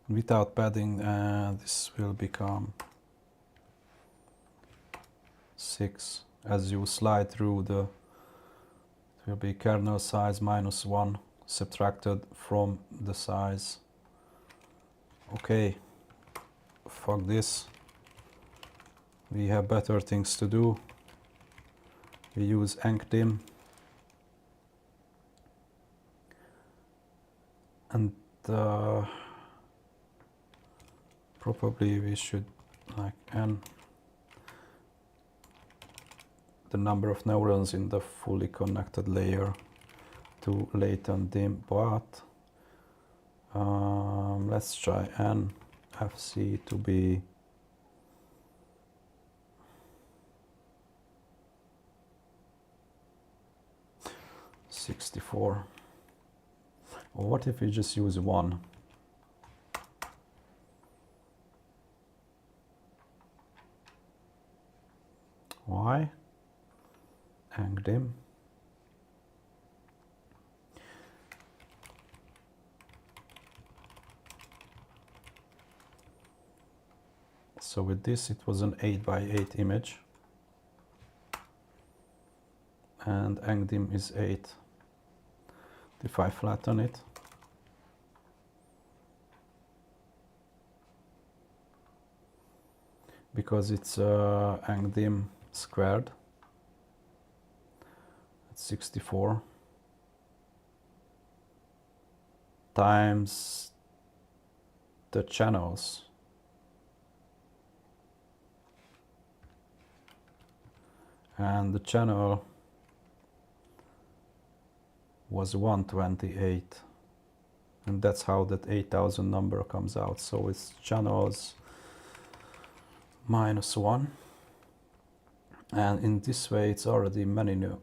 S1: Without padding, this will become 6. As you slide through it will be kernel size -1 subtracted from the size. Okay, fuck this. We have better things to do. We use encdim. And probably we should like n the number of neurons in the fully connected layer to latent dim, but let's try n fc to be 64. Or what if we just use 1? Why? Encdim. So with this it was an 8 by 8 image. And encdim is 8. If I flatten it, because it's encdim squared. That's 64 times the channels. And the channel was 128. And that's how that 8000 number comes out. So it's channels minus 1. And in this way, it's already many new.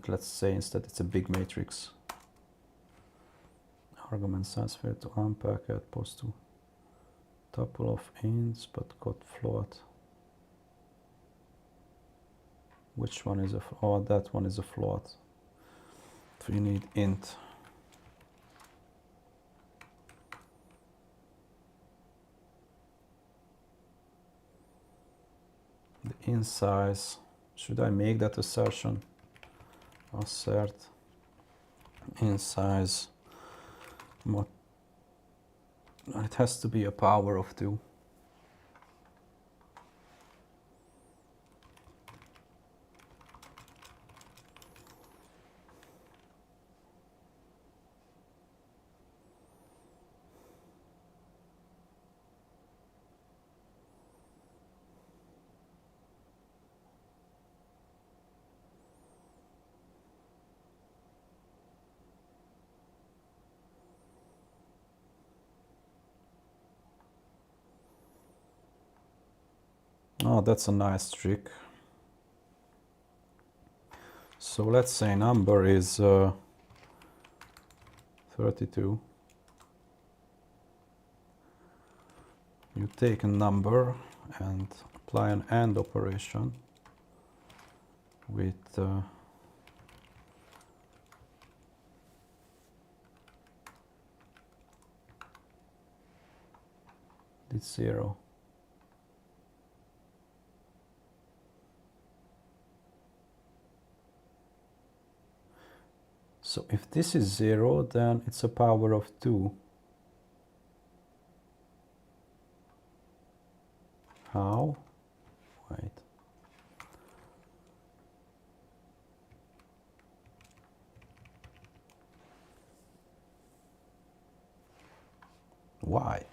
S1: Let's say instead it's a big matrix. Argument size fair to unpack as opposed to tuple of ints, but got float. Which one is a? Oh, that one is a float. So you need int. The int size. Should I make that assertion? Assert int size. It has to be a power of 2. Oh, that's a nice trick. So let's say number is 32. You take a number and apply an AND operation with this 0. So if this is 0, then it's a power of 2. How? Wait. Why?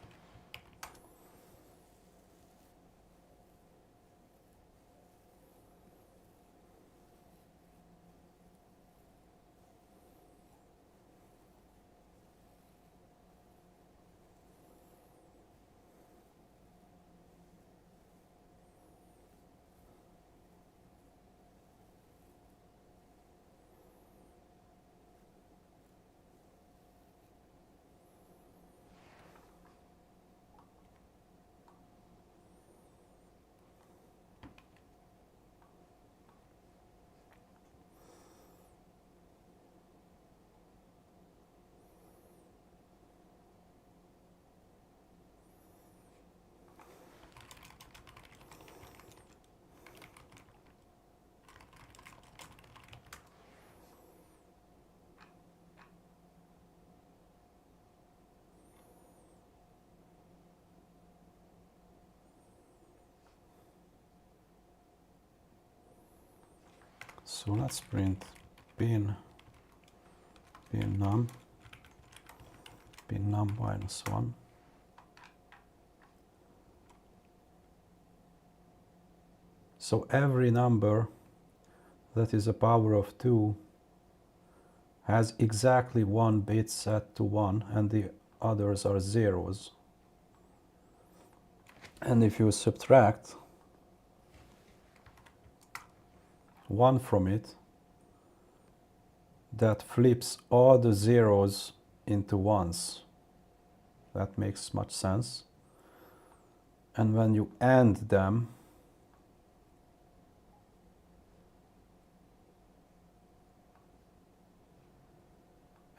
S1: So let's print bin num minus 1. So every number that is a power of 2 has exactly one bit set to 1 and the others are zeros. And if you subtract 1 from it, that flips all the zeros into ones. That makes much sense. And when you AND them,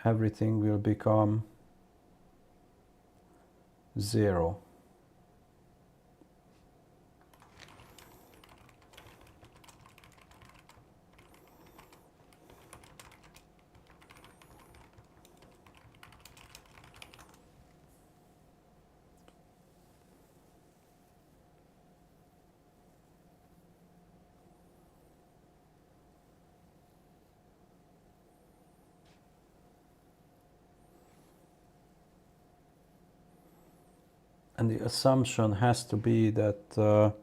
S1: everything will become 0. And the assumption has to be that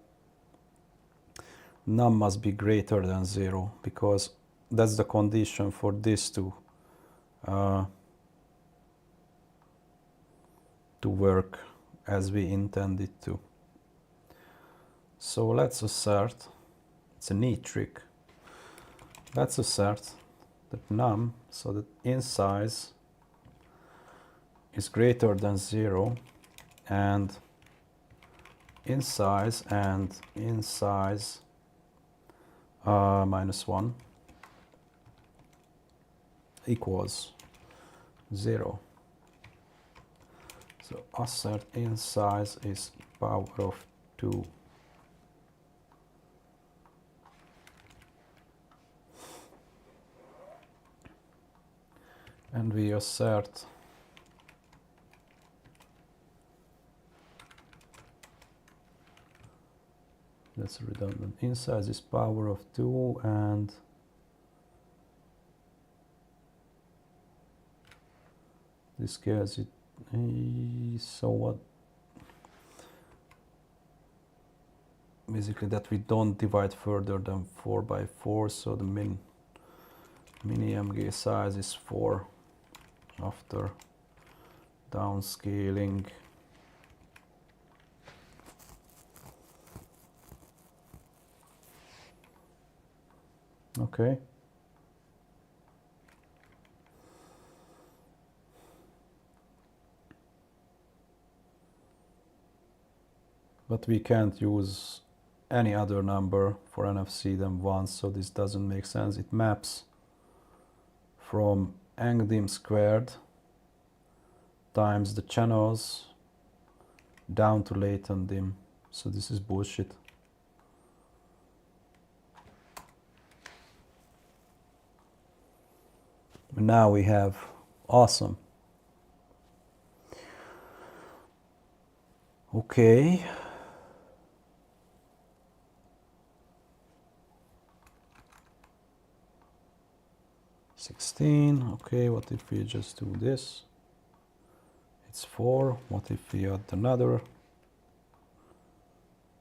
S1: num must be greater than 0, because that's the condition for this uh, to work as we intend it to. So let's assert, it's a neat trick, let's assert that num, so that in size is greater than 0, and in size minus 1 equals 0. So assert in size is power of 2. And we assert that's redundant. In size is power of 2, and this gives it so what, basically that we don't divide further than 4 by 4, so the mini MG size is 4 after downscaling. Okay. But we can't use any other number for NFC than 1, so this doesn't make sense. It maps from angdim squared times the channels down to latent dim. So this is bullshit. Now we have awesome. Okay. Okay, what if we just do this? It's 4. What if we add another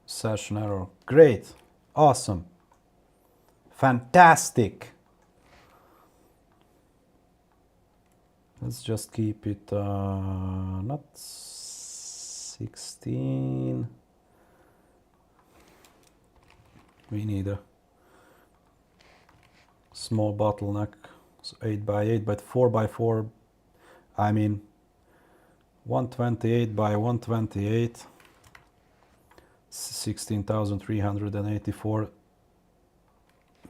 S1: session error? Great, awesome, fantastic. Let's just keep it not 16. We need a small bottleneck, so 8 by 8, but 4 by 4, I mean 128 by 128, 16,384.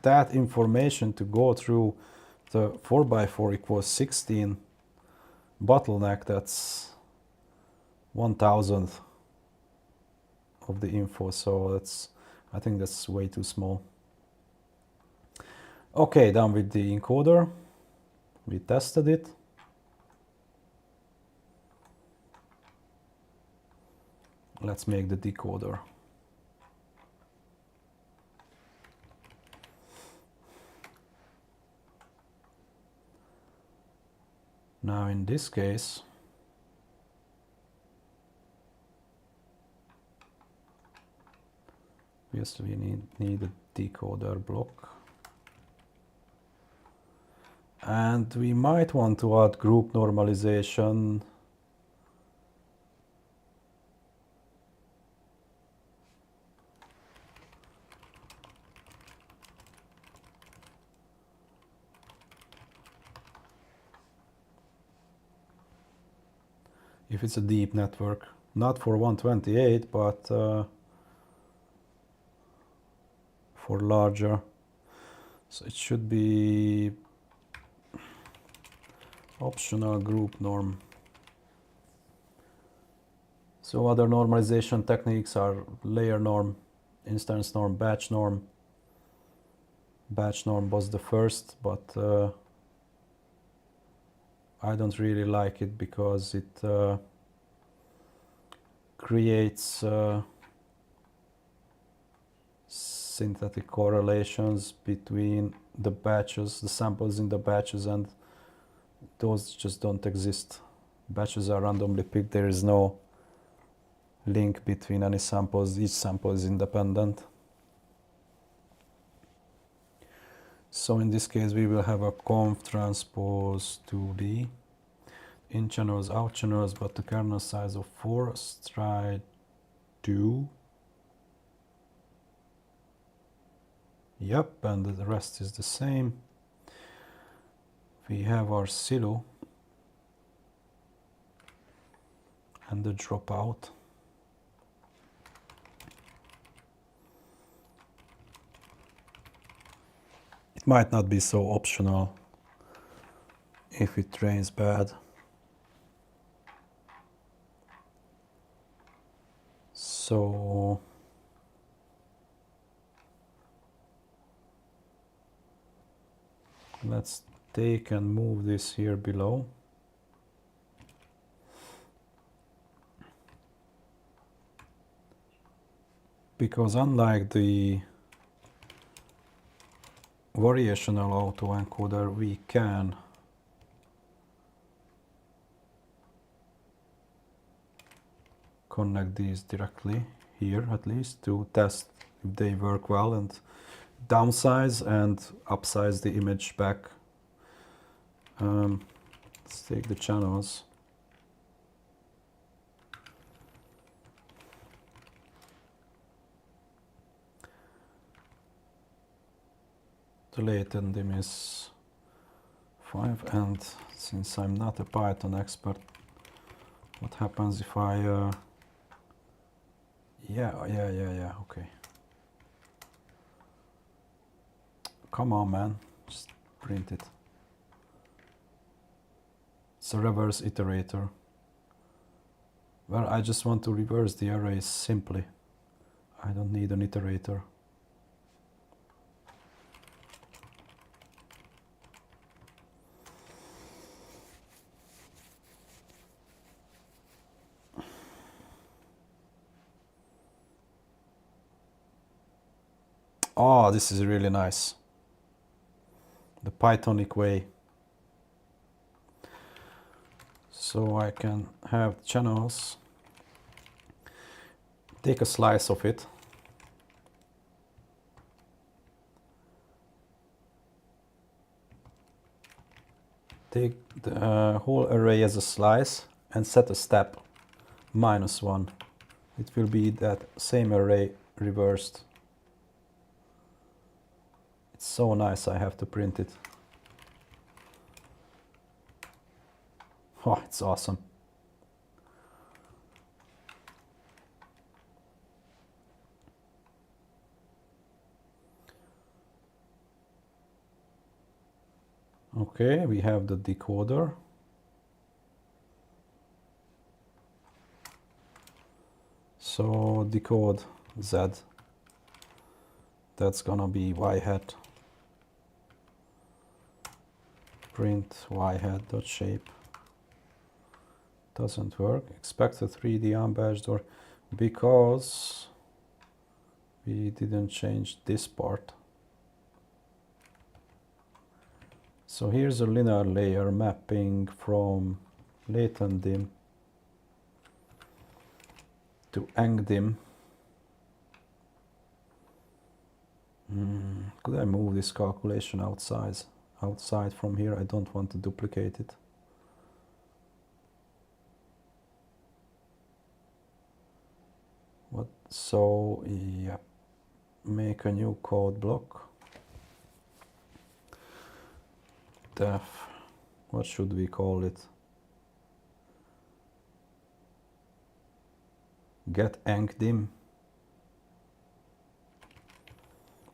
S1: That information to go through the 4 by 4 equals 16 bottleneck, that's 1,000th of the info, so that's, I think that's way too small. Okay, done with the encoder. We tested it. Let's make the decoder. Now in this case, yes, we need a decoder block. And we might want to add group normalization. If it's a deep network, not for 128, but for larger. So it should be optional group norm. So other normalization techniques are layer norm, instance norm, batch norm. Batch norm was the first, but I don't really like it because it creates synthetic correlations between the batches, the samples in the batches, and those just don't exist. Batches are randomly picked. There is no link between any samples. Each sample is independent. So in this case we will have a conf transpose 2D in channels, out channels, but the kernel size of 4. Let's try 2. Yep, and the rest is the same. We have our silo and the dropout. It might not be so optional if it rains bad. So let's take and move this here below. Because unlike the variational autoencoder, we can connect these directly here, at least to test if they work well, and downsize and upsize the image back. Let's take the channels. The latent dim is 5, and since I'm not a Python expert, what happens if I yeah, okay. Come on, man, just print it. It's a reverse iterator. Well, I just want to reverse the arrays simply. I don't need an iterator. Oh, this is really nice. The Pythonic way. So I can have channels, take a slice of it, take the whole array as a slice and set a step -1. It will be that same array reversed. It's so nice, I have to print it. Oh, it's awesome. Okay, we have the decoder. So decode Z. That's gonna be y hat. Print y hat dot shape. Doesn't work. Expect a 3D unbadged, or because we didn't change this part. So here's a linear layer mapping from latent dim to engdim. Could I move this calculation outside from here? I don't want to duplicate it. What? So yeah, make a new code block. Def, what should we call it? Get engdim.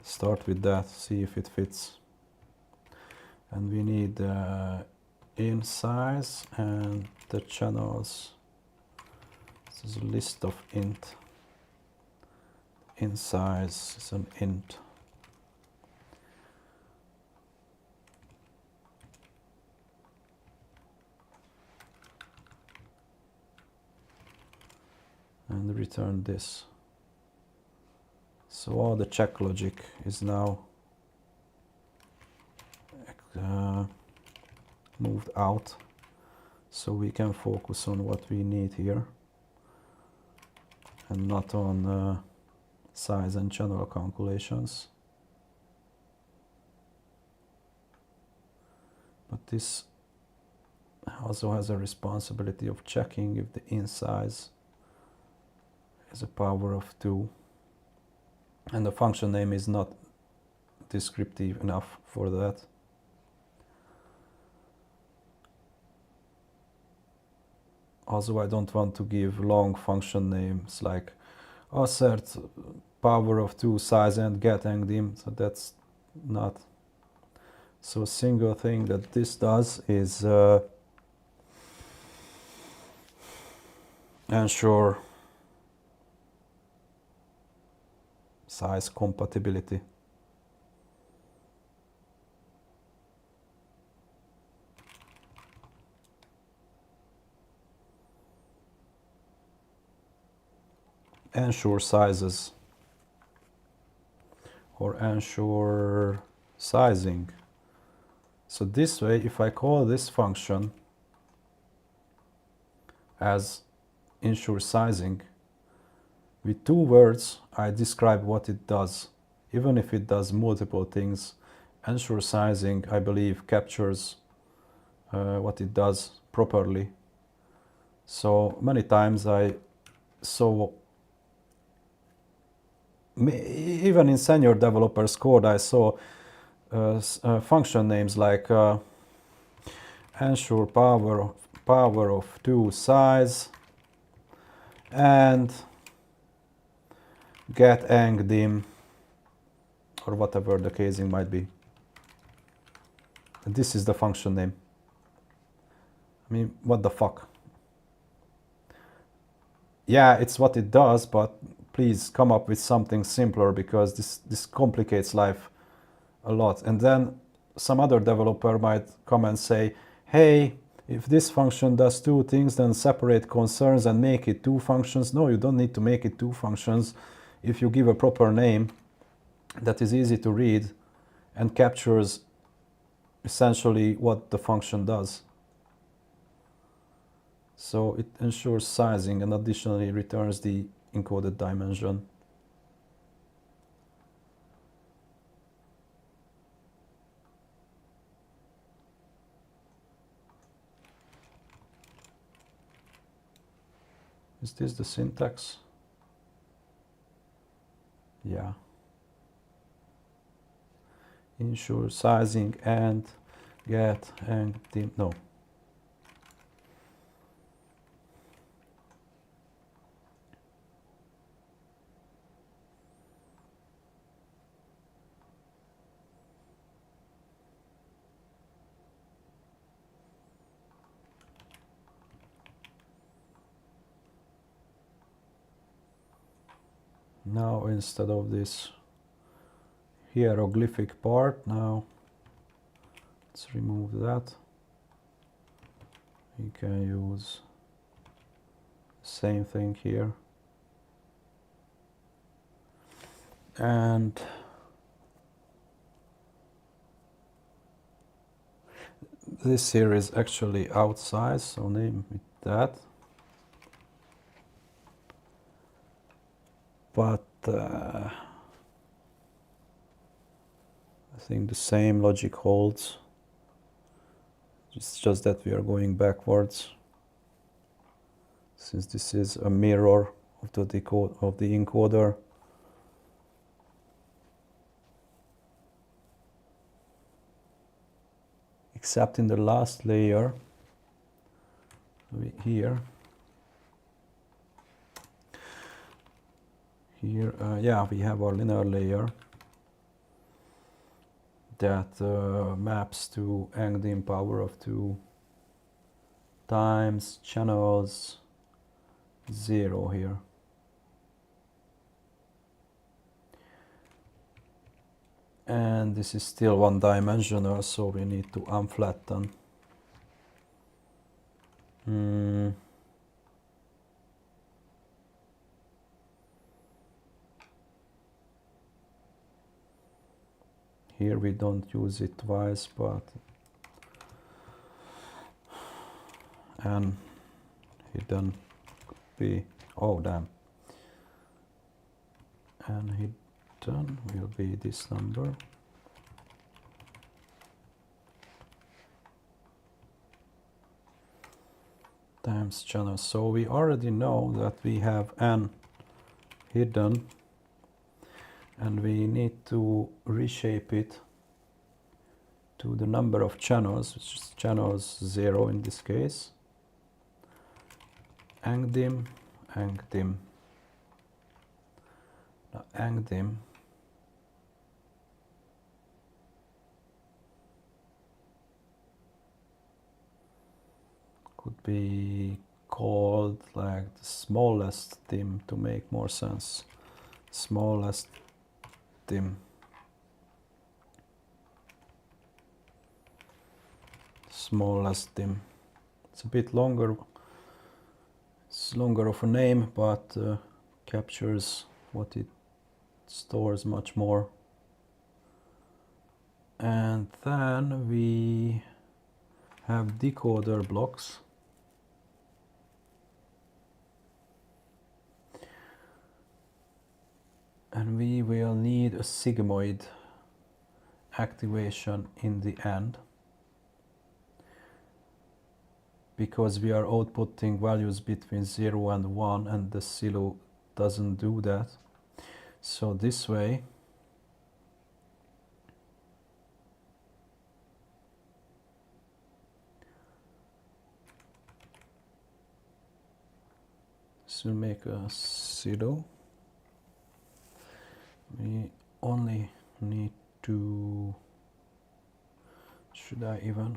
S1: Start with that, see if it fits. And we need in size and the channels. This is a list of int. In size is an int. And return this. So all the check logic is now moved out, so we can focus on what we need here. and not on size and channel calculations. But this also has a responsibility of checking if the in size is a power of 2 and the function name is not descriptive enough for that. Also, I don't want to give long function names like assert power of 2 size and get angdim, so that's not. So a single thing that this does is ensure size compatibility. Ensure sizes or ensure sizing. So this way, if I call this function as ensure sizing, with 2 words I describe what it does. Even if it does multiple things, ensure sizing, I believe, captures what it does properly. So many times I saw, even in senior developers code, I saw function names like ensure power of 2 size and get angdim, or whatever the casing might be. And this is the function name. I mean, what the fuck? Yeah, it's what it does, but please come up with something simpler, because this complicates life a lot. And then some other developer might come and say, hey, if this function does 2 things, then separate concerns and make it 2 functions. No, you don't need to make it 2 functions if you give a proper name that is easy to read and captures essentially what the function does. So it ensures sizing and additionally returns the encoded dimension. Is this the syntax? Yeah. Ensure sizing and get angdim. No. Now instead of this hieroglyphic part, now let's remove that. We can use same thing here. And this here is actually outside, so name it that. But I think the same logic holds. It's just that we are going backwards, since this is a mirror of the encoder. Except in the last layer, here, yeah, we have our linear layer that maps to angdim power of 2 times channels 0 here. And this is still one-dimensional, so we need to unflatten. Here we don't use it twice, but and hidden be, oh damn, and hidden will be this number. Times channel. So we already know that we have n hidden, and we need to reshape it to the number of channels, which is channels 0 in this case. Angdim, angdim. Now angdim could be called like the smallest dim to make more sense. Smallest dim. Smallest dim. It's a bit longer. It's longer of a name, but captures what it stores much more. And then we have decoder blocks. And we will need a sigmoid activation in the end, because we are outputting values between 0 and 1, and the silo doesn't do that. So this way this will make a silo. We only need to, should I even?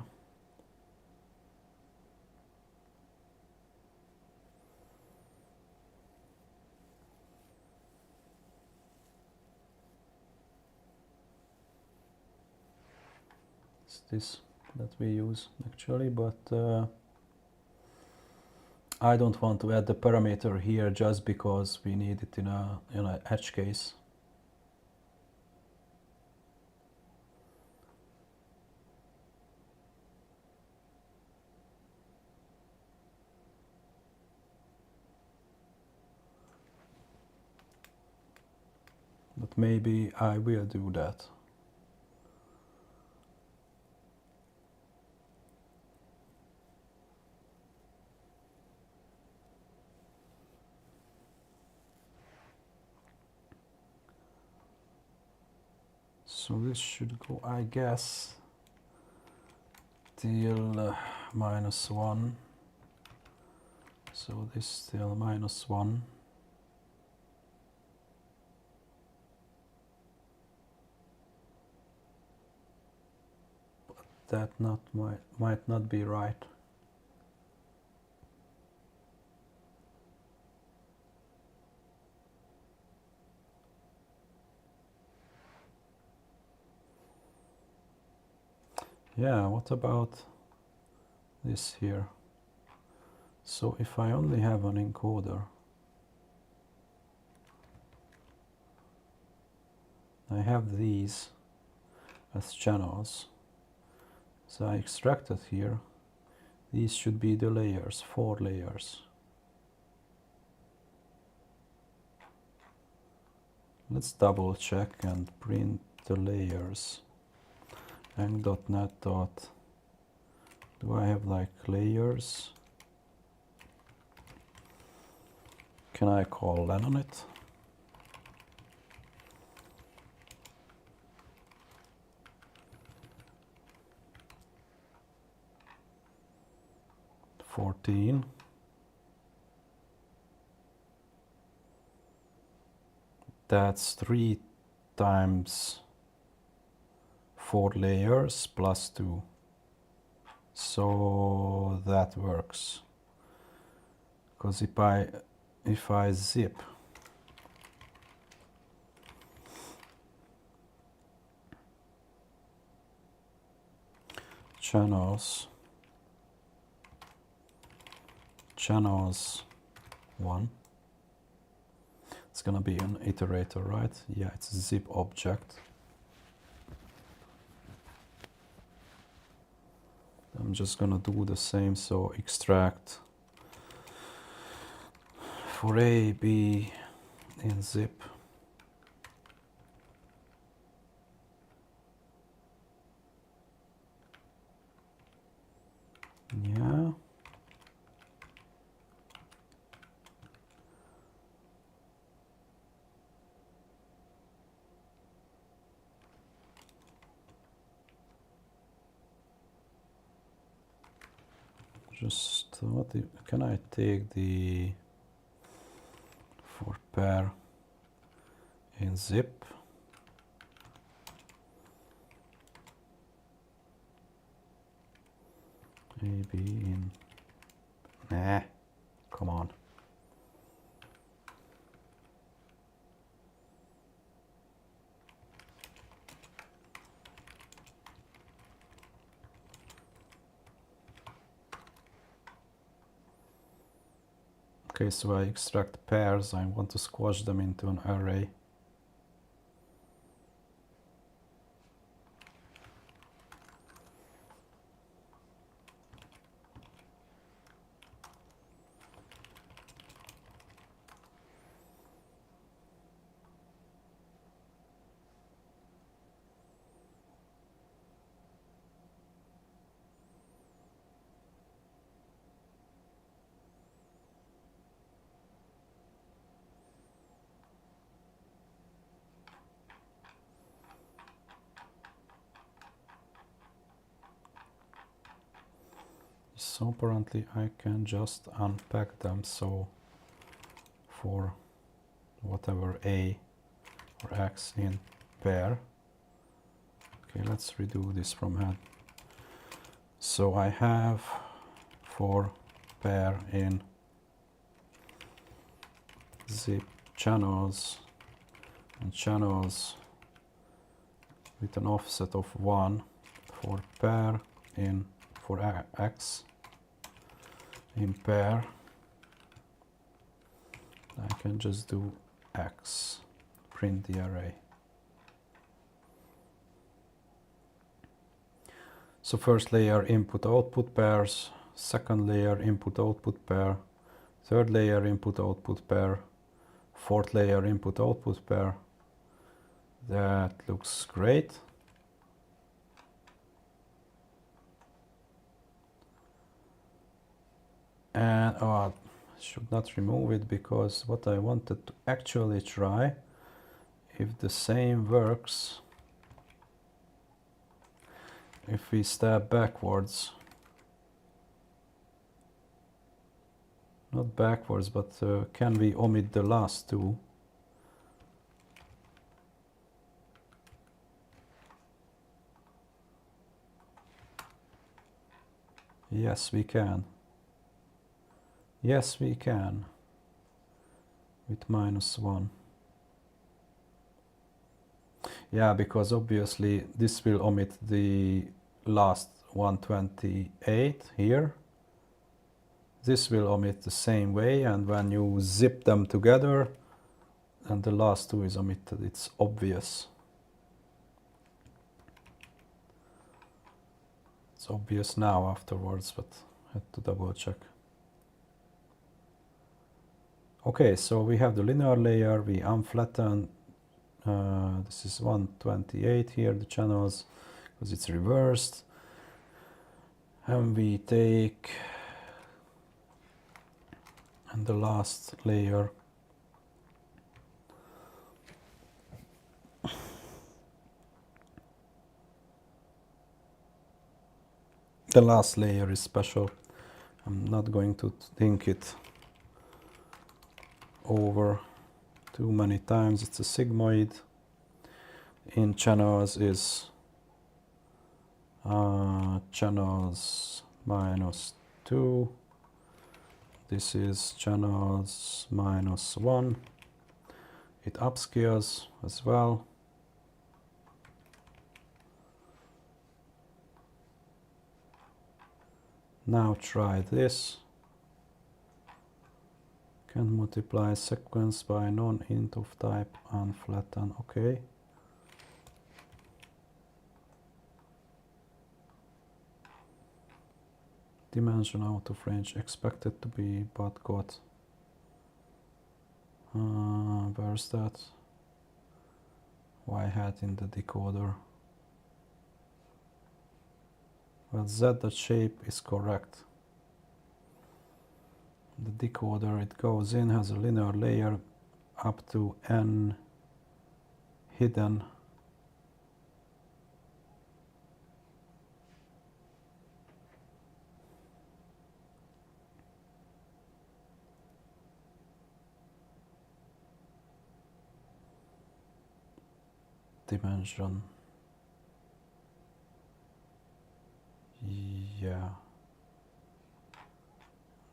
S1: It's this that we use actually, but I don't want to add the parameter here just because we need it in a edge case. But maybe I will do that. So this should go, I guess, till -1. So this still -1. That might not be right. Yeah, what about this here? So if I only have an encoder, I have these as channels. So I extracted here. These should be the layers, 4 layers. Let's double check and print the layers. ang.net. Do I have like layers? Can I call len on it? $14. That's 3 times 4 layers plus 2. So that works. Because if I zip channels 1, it's gonna be an iterator, right? Yeah, it's a zip object. I'm just gonna do the same, so extract for A, B in zip, Just can I take the for pair in zip? Maybe in, nah, come on. Okay, so I extract pairs. I want to squash them into an array. So apparently I can just unpack them, so for whatever A or X in pair. Okay, let's redo this from head. So I have for pair in zip channels, and channels with an offset of 1 for pair in for X in pair. I can just do X, print the array. So first layer input output pairs, second layer input output pair, third layer input output pair, fourth layer input output pair. That looks great. And I should not remove it, because what I wanted to actually try, if the same works, if we step backwards, not backwards, but can we omit the last two? Yes, we can. Yes, we can. With -1. Yeah, because obviously this will omit the last 128 here. This will omit the same way, and when you zip them together and the last two is omitted, it's obvious. It's obvious now afterwards, but I had to double check. Okay, so we have the linear layer, we unflatten. This is 128 here, the channels, because it's reversed. And we take, and the last layer, the last layer is special. I'm not going to think it over too many times. It's a sigmoid. In channels is channels -2. This is channels -1. It upscales as well. Now try this. Can multiply sequence by non-int of type unflatten. Okay. Dimension out of range expected to be, but got. Where's that? Y hat in the decoder. Well, Z shape is correct. The decoder, it goes in, has a linear layer up to n hidden. dimension. Yeah.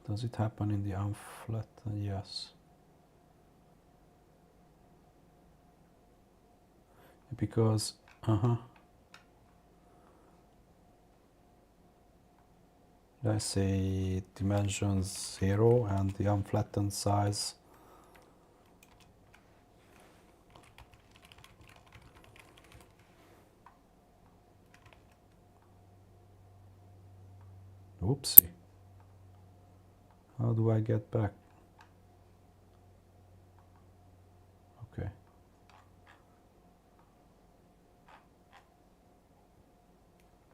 S1: Does it happen in the unflattened? Yes. Because, let's say dimension 0 and the unflattened size. Oopsie. How do I get back? Okay.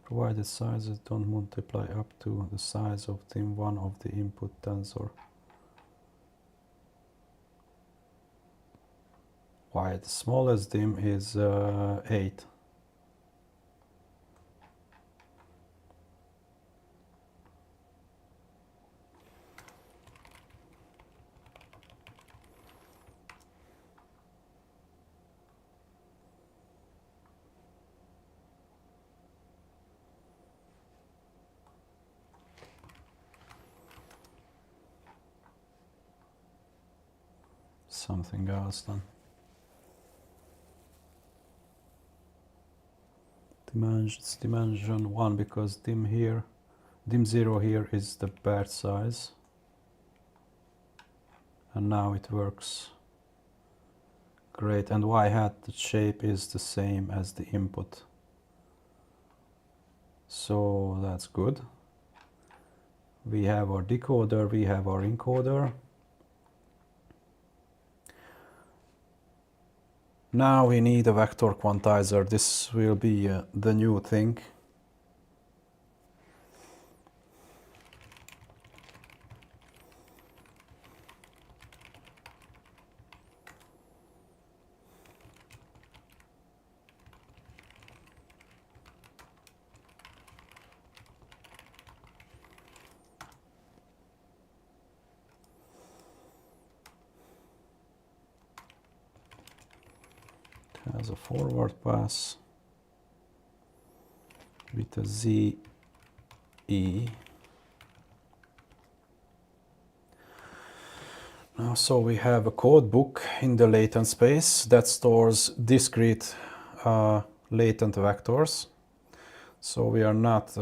S1: Provided sizes don't multiply up to the size of dim1 of the input tensor. Why the smallest dim is 8. Something else then. It's dimension 1 because dim 0 here is the batch size. And now it works great. And y hat, the shape is the same as the input. So that's good. We have our decoder, we have our encoder. Now we need a vector quantizer. This will be the new thing. Has a forward pass with a Z E. Now, so we have a code book in the latent space that stores discrete latent vectors. So we are not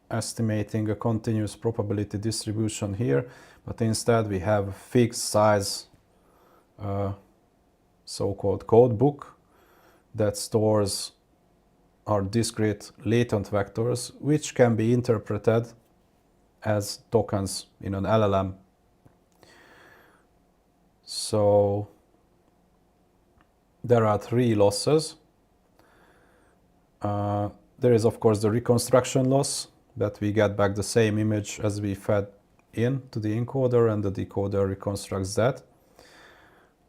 S1: estimating a continuous probability distribution here, but instead we have a fixed size so-called code book that stores our discrete latent vectors, which can be interpreted as tokens in an LLM. So there are 3 losses. There is, of course, the reconstruction loss, that we get back the same image as we fed in to the encoder, and the decoder reconstructs that.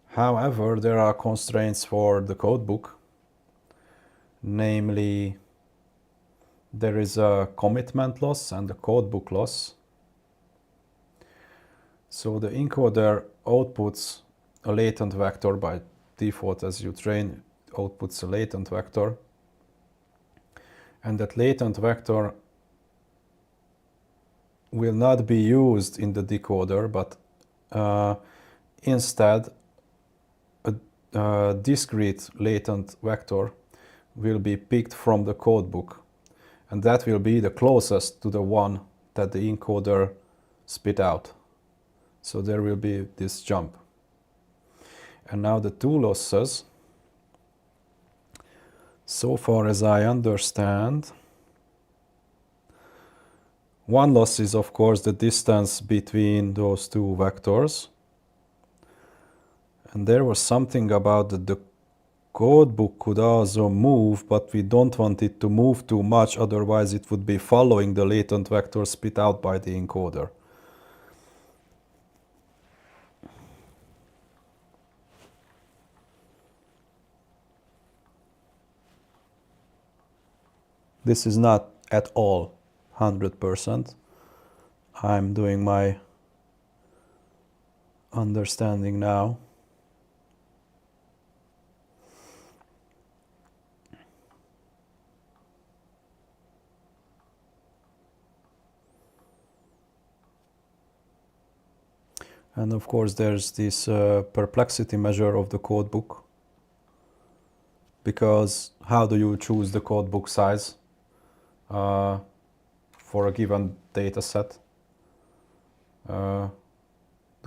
S1: However, there are constraints for the codebook. Namely, there is a commitment loss and a codebook loss. So the encoder outputs a latent vector by default. As you train, outputs a latent vector. And that latent vector will not be used in the decoder, but instead a discrete latent vector will be picked from the codebook, and that will be the closest to the one that the encoder spit out. So there will be this jump. And now the 2 losses, so far as I understand, one loss is of course the distance between those 2 vectors. And there was something about that the codebook could also move, but we don't want it to move too much, otherwise it would be following the latent vector spit out by the encoder. This is not at all 100%. I'm doing my understanding now. And of course there's this perplexity measure of the codebook, because how do you choose the codebook size for a given data set? The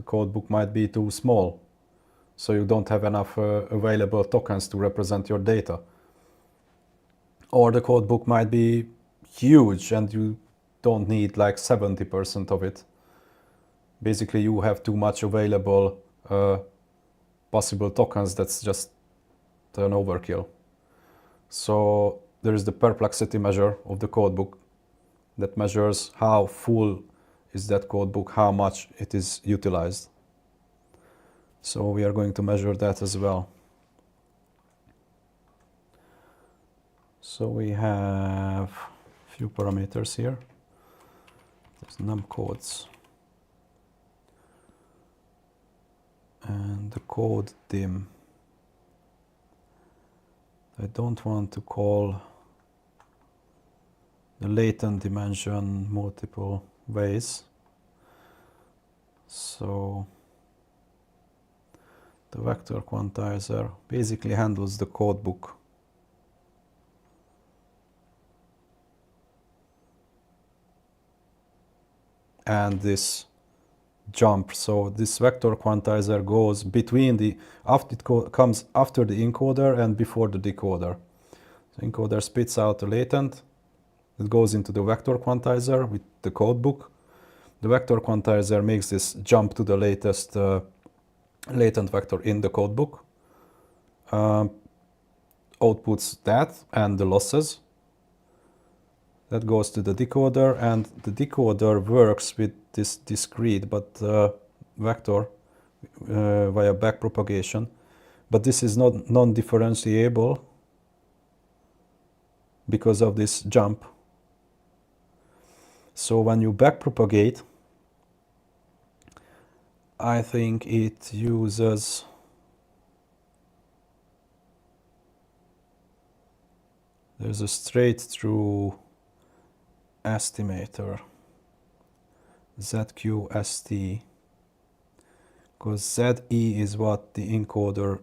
S1: codebook might be too small, so you don't have enough available tokens to represent your data. Or the codebook might be huge and you don't need like 70% of it. Basically, you have too much available possible tokens. That's just an overkill. So there is the perplexity measure of the codebook that measures how full is that codebook, how much it is utilized. So we are going to measure that as well. So we have a few parameters here. There's num codes and the code dim. I don't want to call the latent dimension multiple ways. So the vector quantizer basically handles the codebook. And this jump. So this vector quantizer goes between the, comes after the encoder and before the decoder. So encoder spits out the latent. It goes into the vector quantizer with the codebook. The vector quantizer makes this jump to the latest latent vector in the codebook. Outputs that and the losses. That goes to the decoder, and the decoder works with this discrete but vector via backpropagation. But this is not non-differentiable because of this jump. So when you backpropagate, I think it uses there's a straight through estimator, ZQST, because ZE is what the encoder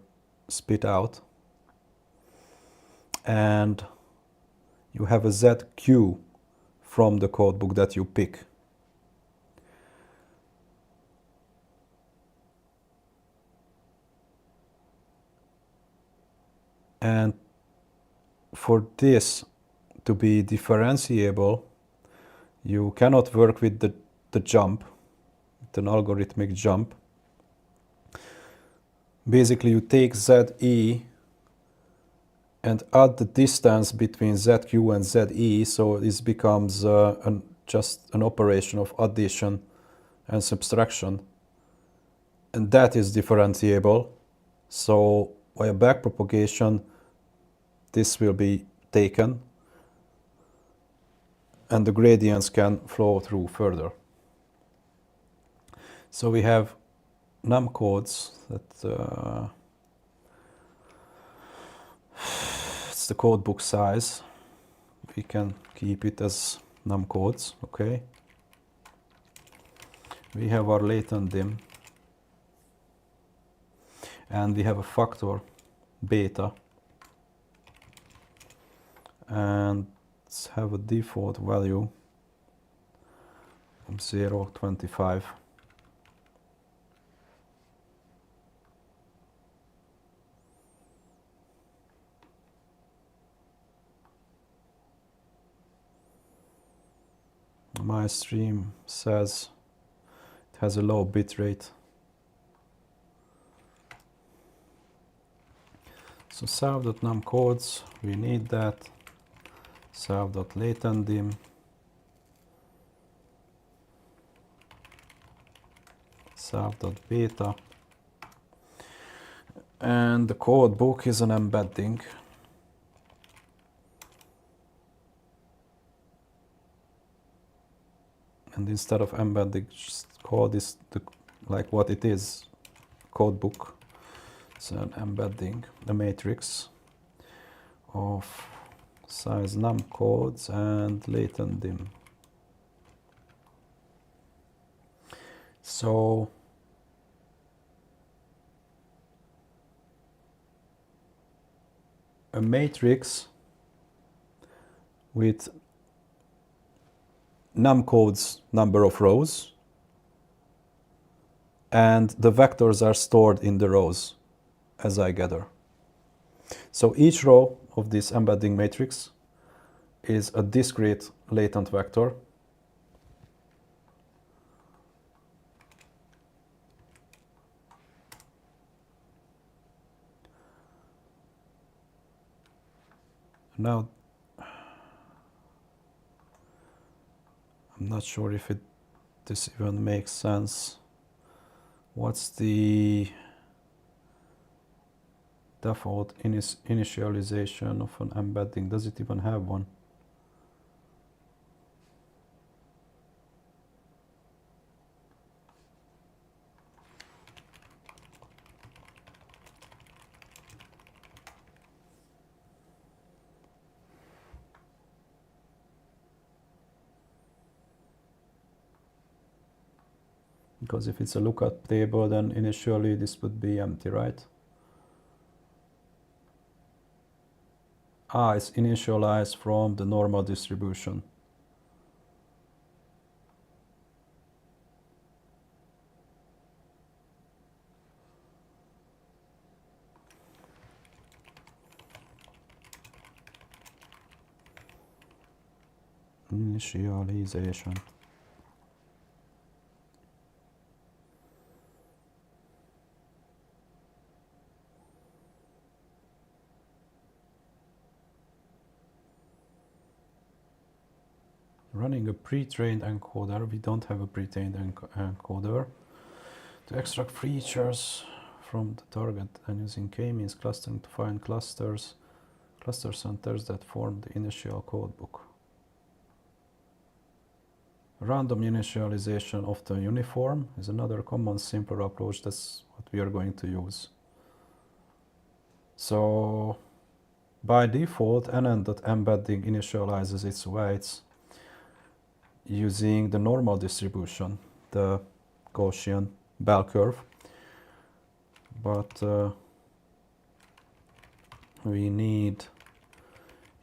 S1: spit out, and you have a ZQ from the codebook that you pick. And for this to be differentiable, you cannot work with the jump, with an algorithmic jump. Basically, you take ZE and add the distance between ZQ and ZE, so this becomes just an operation of addition and subtraction. And that is differentiable. So via backpropagation, this will be taken, and the gradients can flow through further. So we have num codes that it's the codebook size. We can keep it as num codes, okay. We have our latent dim, and we have a factor beta, and let's have a default value of 0.25. My stream says it has a low bit rate. So self.num codes, we need that. Self.latent dim. Self.beta. And the code book is an embedding. And instead of embedding, just call this like what it is, code book. It's an embedding, a matrix of size num codes and latent dim. So a matrix with num codes number of rows, and the vectors are stored in the rows as I gather. So each row of this embedding matrix is a discrete latent vector. Now, I'm not sure if this even makes sense. What's the default initialization of an embedding? Does it even have one? Because if it's a lookup table, then initially this would be empty, right? Ah, it's initialized from the normal distribution. Initialization. Running a pre-trained encoder. We don't have a pre-trained encoder. To extract features from the target and using k-means clustering to find cluster centers that form the initial codebook. Random initialization of the uniform is another common simpler approach. That's what we are going to use. So by default, nn.embedding initializes its weights using the normal distribution, the Gaussian bell curve, but we need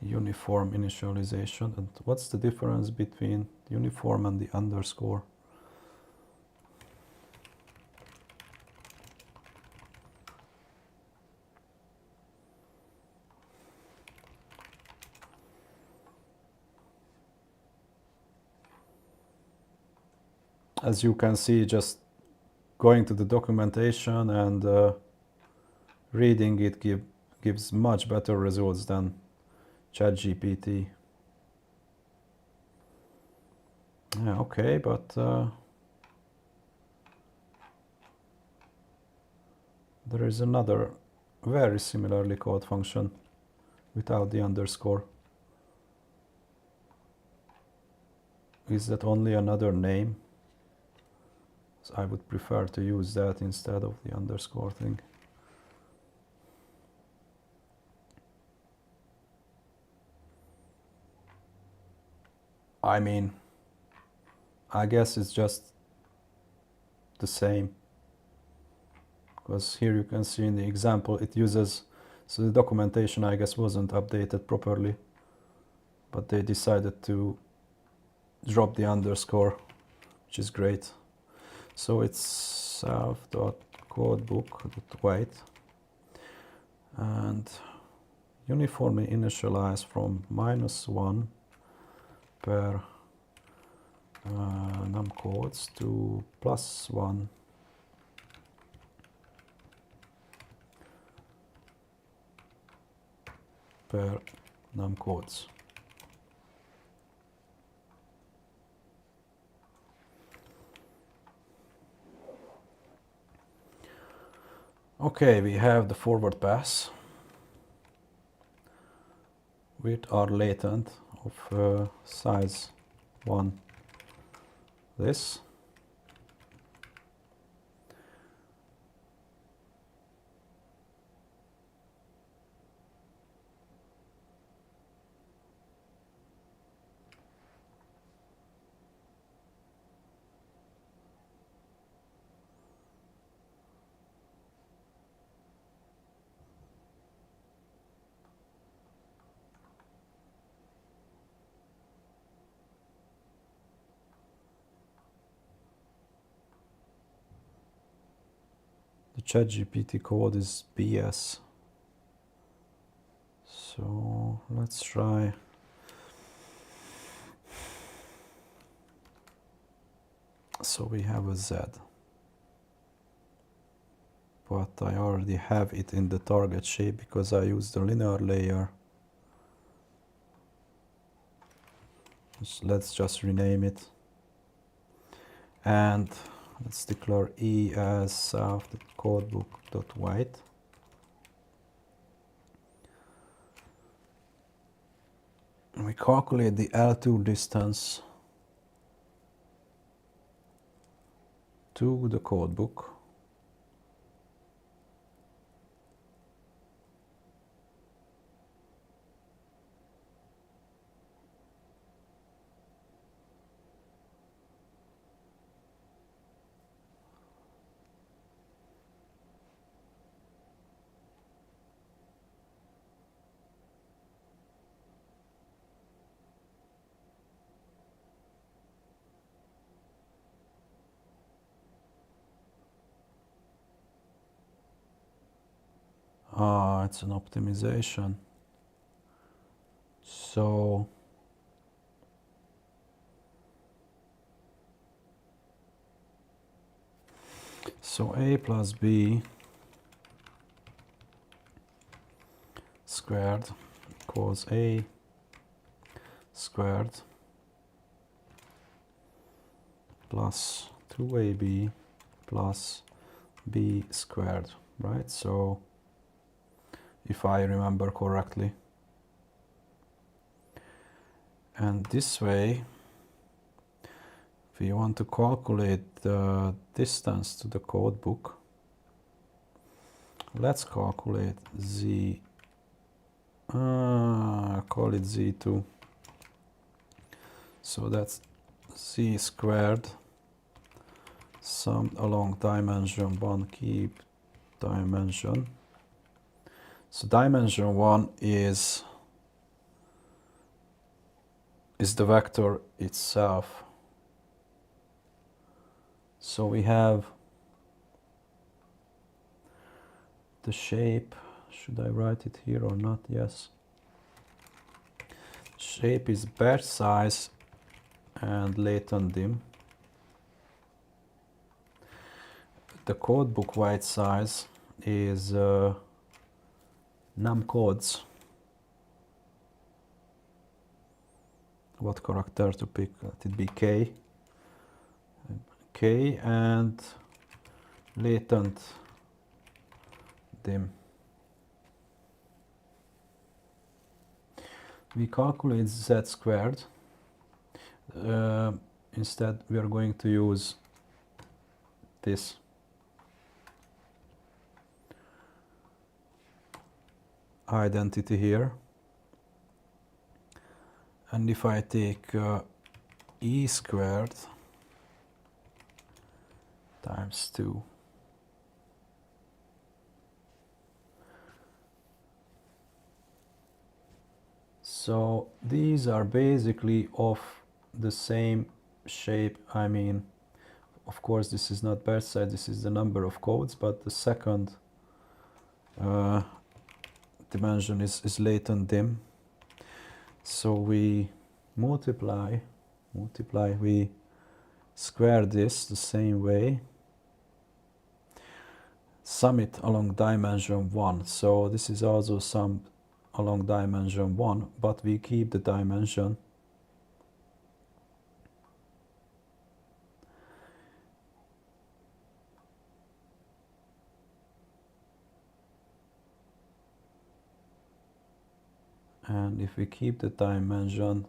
S1: uniform initialization. And what's the difference between uniform and the underscore? As you can see, just going to the documentation and reading it gives much better results than ChatGPT. Yeah, okay, but there is another very similarly called function without the underscore. Is that only another name? So I would prefer to use that instead of the underscore thing. I mean, I guess it's just the same. Because here you can see in the example it uses, so the documentation I guess wasn't updated properly, but they decided to drop the underscore, which is great. So it's self.codebook.weight and uniformly initialize from -1 per num codes to +1 per num codes. Okay, we have the forward pass with our latent of size 1. This. ChatGPT code is BS. So let's try. So we have a Z, but I already have it in the target shape because I used the linear layer. Let's just rename it. And let's declare E as self.codebook.white. We calculate the L2 distance to the codebook. It's an optimization. So A plus B squared equals A squared plus 2AB plus B squared, right? So if I remember correctly. And this way, if we want to calculate the distance to the codebook, let's calculate Z, call it Z2. So that's Z squared summed along dimension 1, keep dimension. So dimension 1 is the vector itself. So we have the shape. Should I write it here or not? Yes. Shape is batch size and latent dim. The codebook white size is num codes. What character to pick? Let it be K. K and latent dim. We calculate Z squared. Instead, we are going to use this. Identity here. And if I take E squared times 2, so these are basically of the same shape. I mean, of course this is not batch size, this is the number of codes, but the second dimension is latent dim. So we multiply, we square this the same way, sum it along dimension 1. So this is also summed along dimension 1, but we keep the dimension. And if we keep the dimension,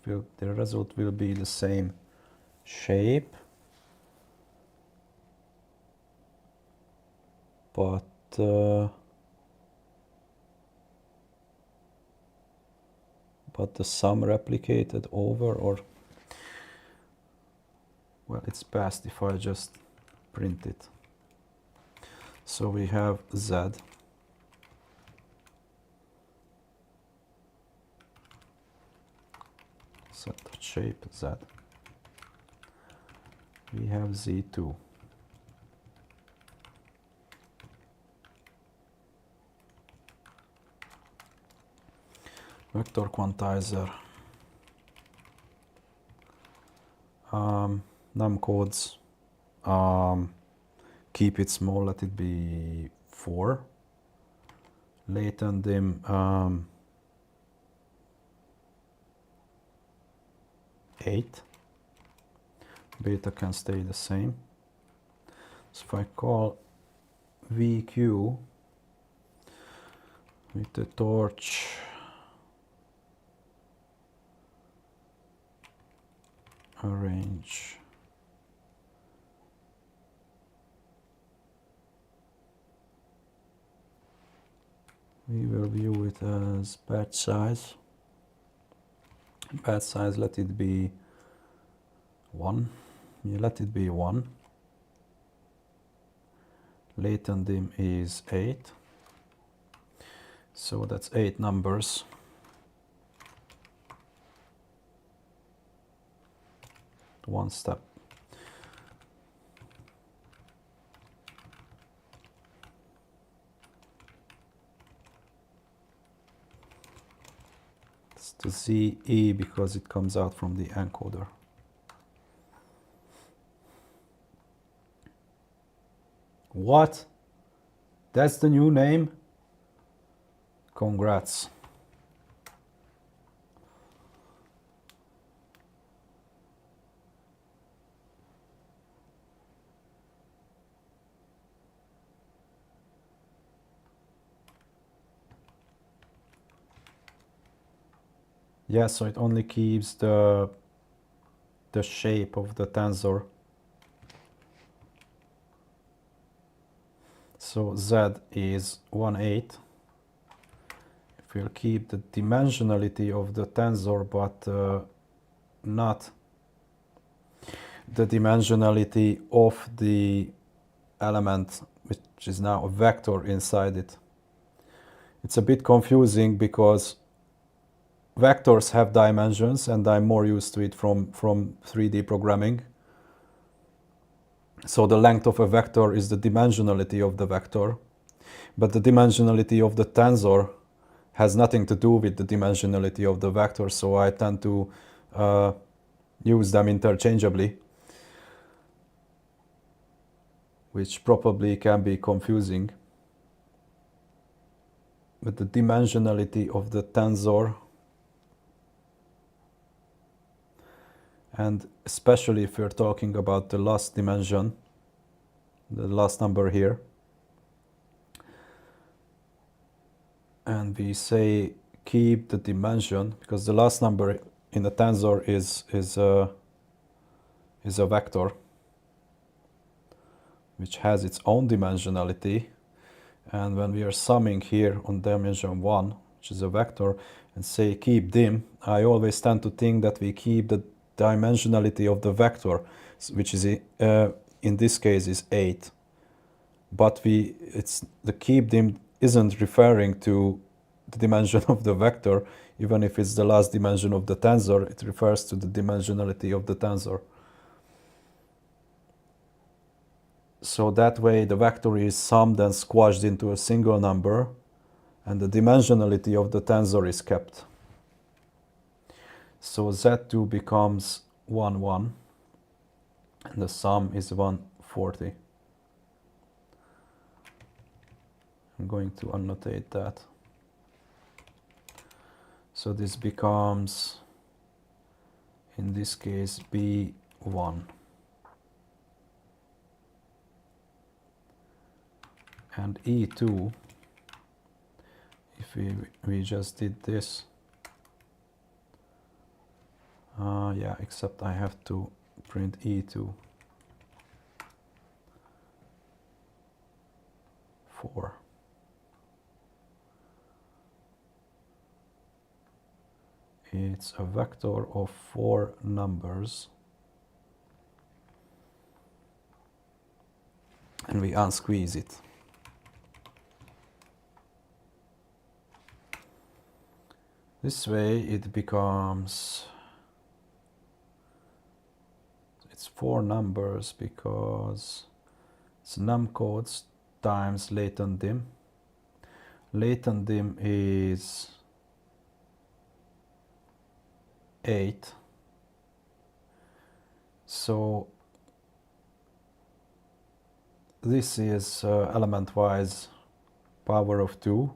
S1: the result will be the same shape, but the sum replicated over, or well, it's best if I just print it. So we have Z set shape Z. We have Z2. Vector quantizer. Num codes. Keep it small, let it be 4. Latent dim 8. Beta can stay the same. So if I call VQ with the torch arrange we will view it as batch size. Batch size, let it be 1. Yeah, let it be 1. Latent dim is 8. So that's 8 numbers. One step. It's the ZE because it comes out from the encoder. What? That's the new name? Congrats. Yeah, so it only keeps the shape of the tensor. So Z is 1/8. It will keep the dimensionality of the tensor, but not the dimensionality of the element, which is now a vector inside it. It's a bit confusing because vectors have dimensions, and I'm more used to it from 3D programming. So the length of a vector is the dimensionality of the vector, but the dimensionality of the tensor has nothing to do with the dimensionality of the vector, so I tend to use them interchangeably, which probably can be confusing. But the dimensionality of the tensor, and especially if we're talking about the last dimension, the last number here, and we say keep the dimension, because the last number in the tensor is a vector which has its own dimensionality, and when we are summing here on dimension 1, which is a vector, and say keep dim, I always tend to think that we keep the dimensionality of the vector, which is in this case is 8, but the keep dim isn't referring to the dimension of the vector. Even if it's the last dimension of the tensor, it refers to the dimensionality of the tensor. So that way the vector is summed and squashed into a single number, and the dimensionality of the tensor is kept. So Z2 becomes 1, 1, and the sum is 140. I'm going to annotate that. So this becomes, in this case, B1. And E2, if we just did this, yeah, except I have to print E2 4. It's a vector of 4 numbers, and we unsqueeze it. This way it becomes, it's 4 numbers because it's num codes times latent dim. Latent dim is 8. So this is element-wise power of 2.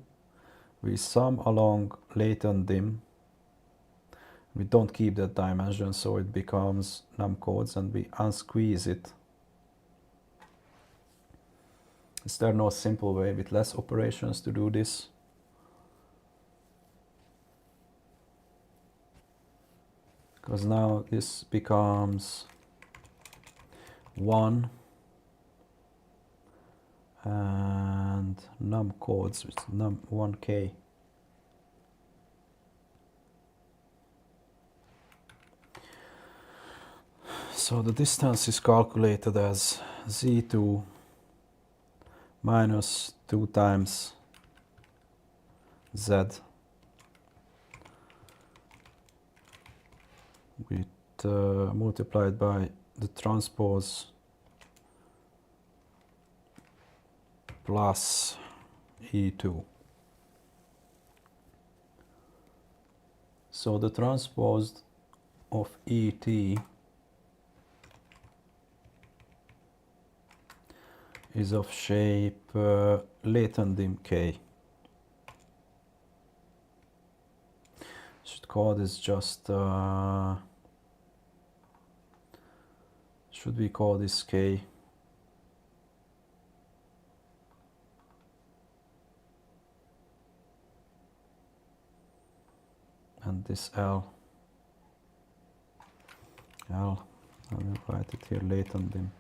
S1: We sum along latent dim. We don't keep that dimension, so it becomes num codes, and we unsqueeze it. Is there no simple way with less operations to do this? Because now this becomes 1 and num codes with num 1k. So the distance is calculated as z2 minus 2 times z with multiplied by the transpose plus E2. So the transpose of ET is of shape latent dim K. Should call this just should we call this K? And this L. I will write it here, latent dim.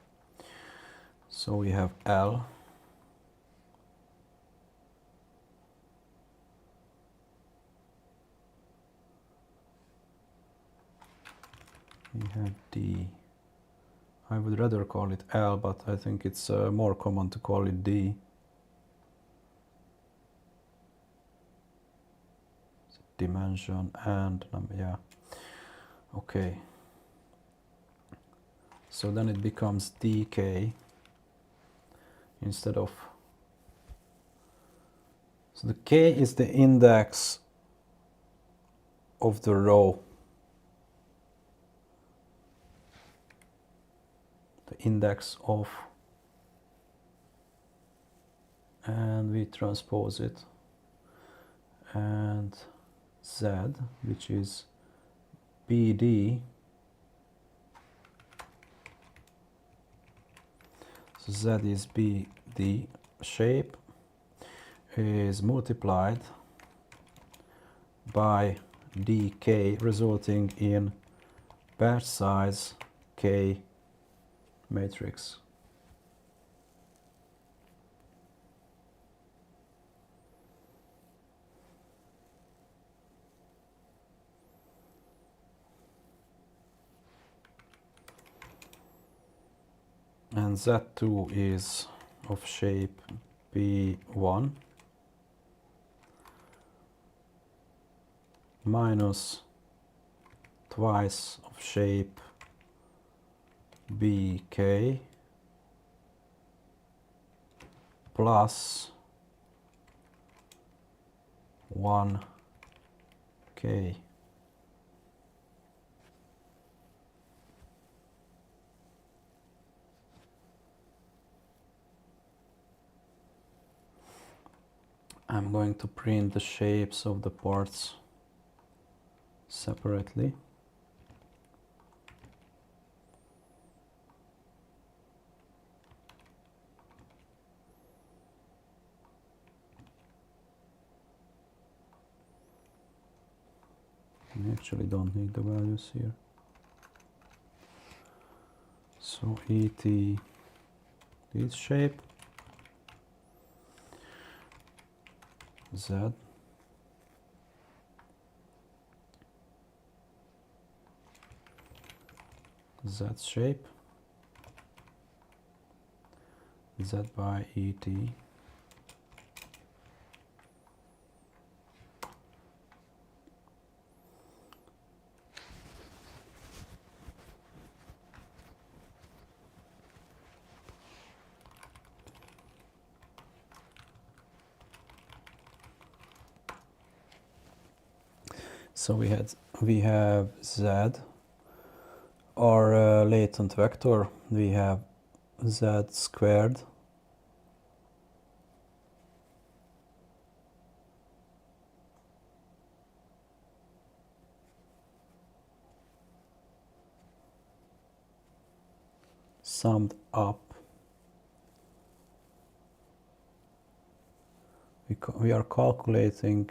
S1: So we have L. We have D. I would rather call it L, but I think it's more common to call it D. Dimension and number, yeah. Okay. So then it becomes dk instead of. So the k is the index of the row. The index of, and we transpose it, and z, which is bd. So z is bd, shape is multiplied by dk, resulting in batch size k matrix. And Z2 is of shape B1 minus twice of shape BK plus 1K. I'm going to print the shapes of the parts separately. We actually don't need the values here. So ET this shape, Z, Z shape, Z by ET, so we had we have z, our latent vector, we have z squared summed up. We are calculating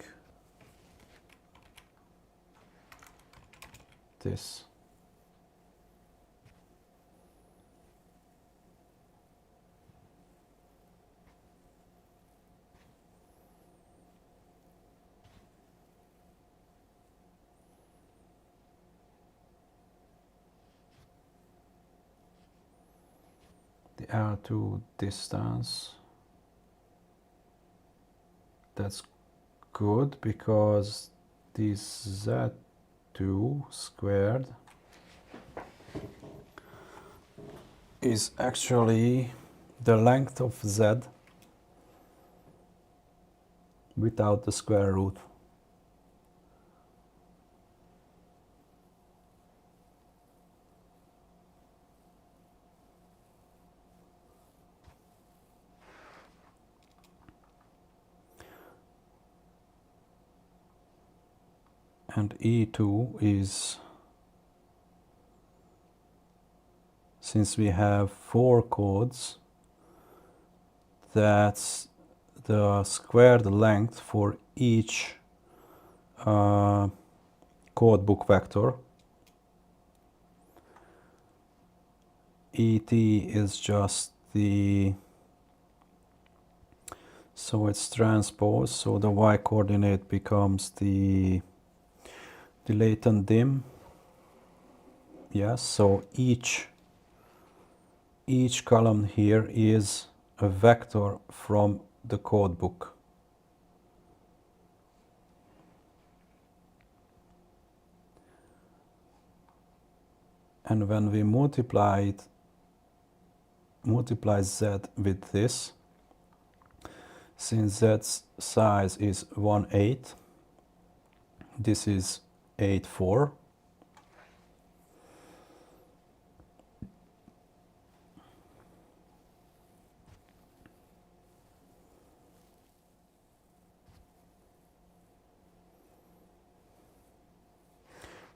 S1: this. The L2 distance. That's good because this Z2 squared is actually the length of Z without the square root. And E2 is, since we have 4 codes, that's the squared length for each code book vector. ET is just the, so it's transpose, so the y coordinate becomes the latent dim. Yes, so each column here is a vector from the code book. And when we multiply z with this, since z's size is 1/8, this is 8/4.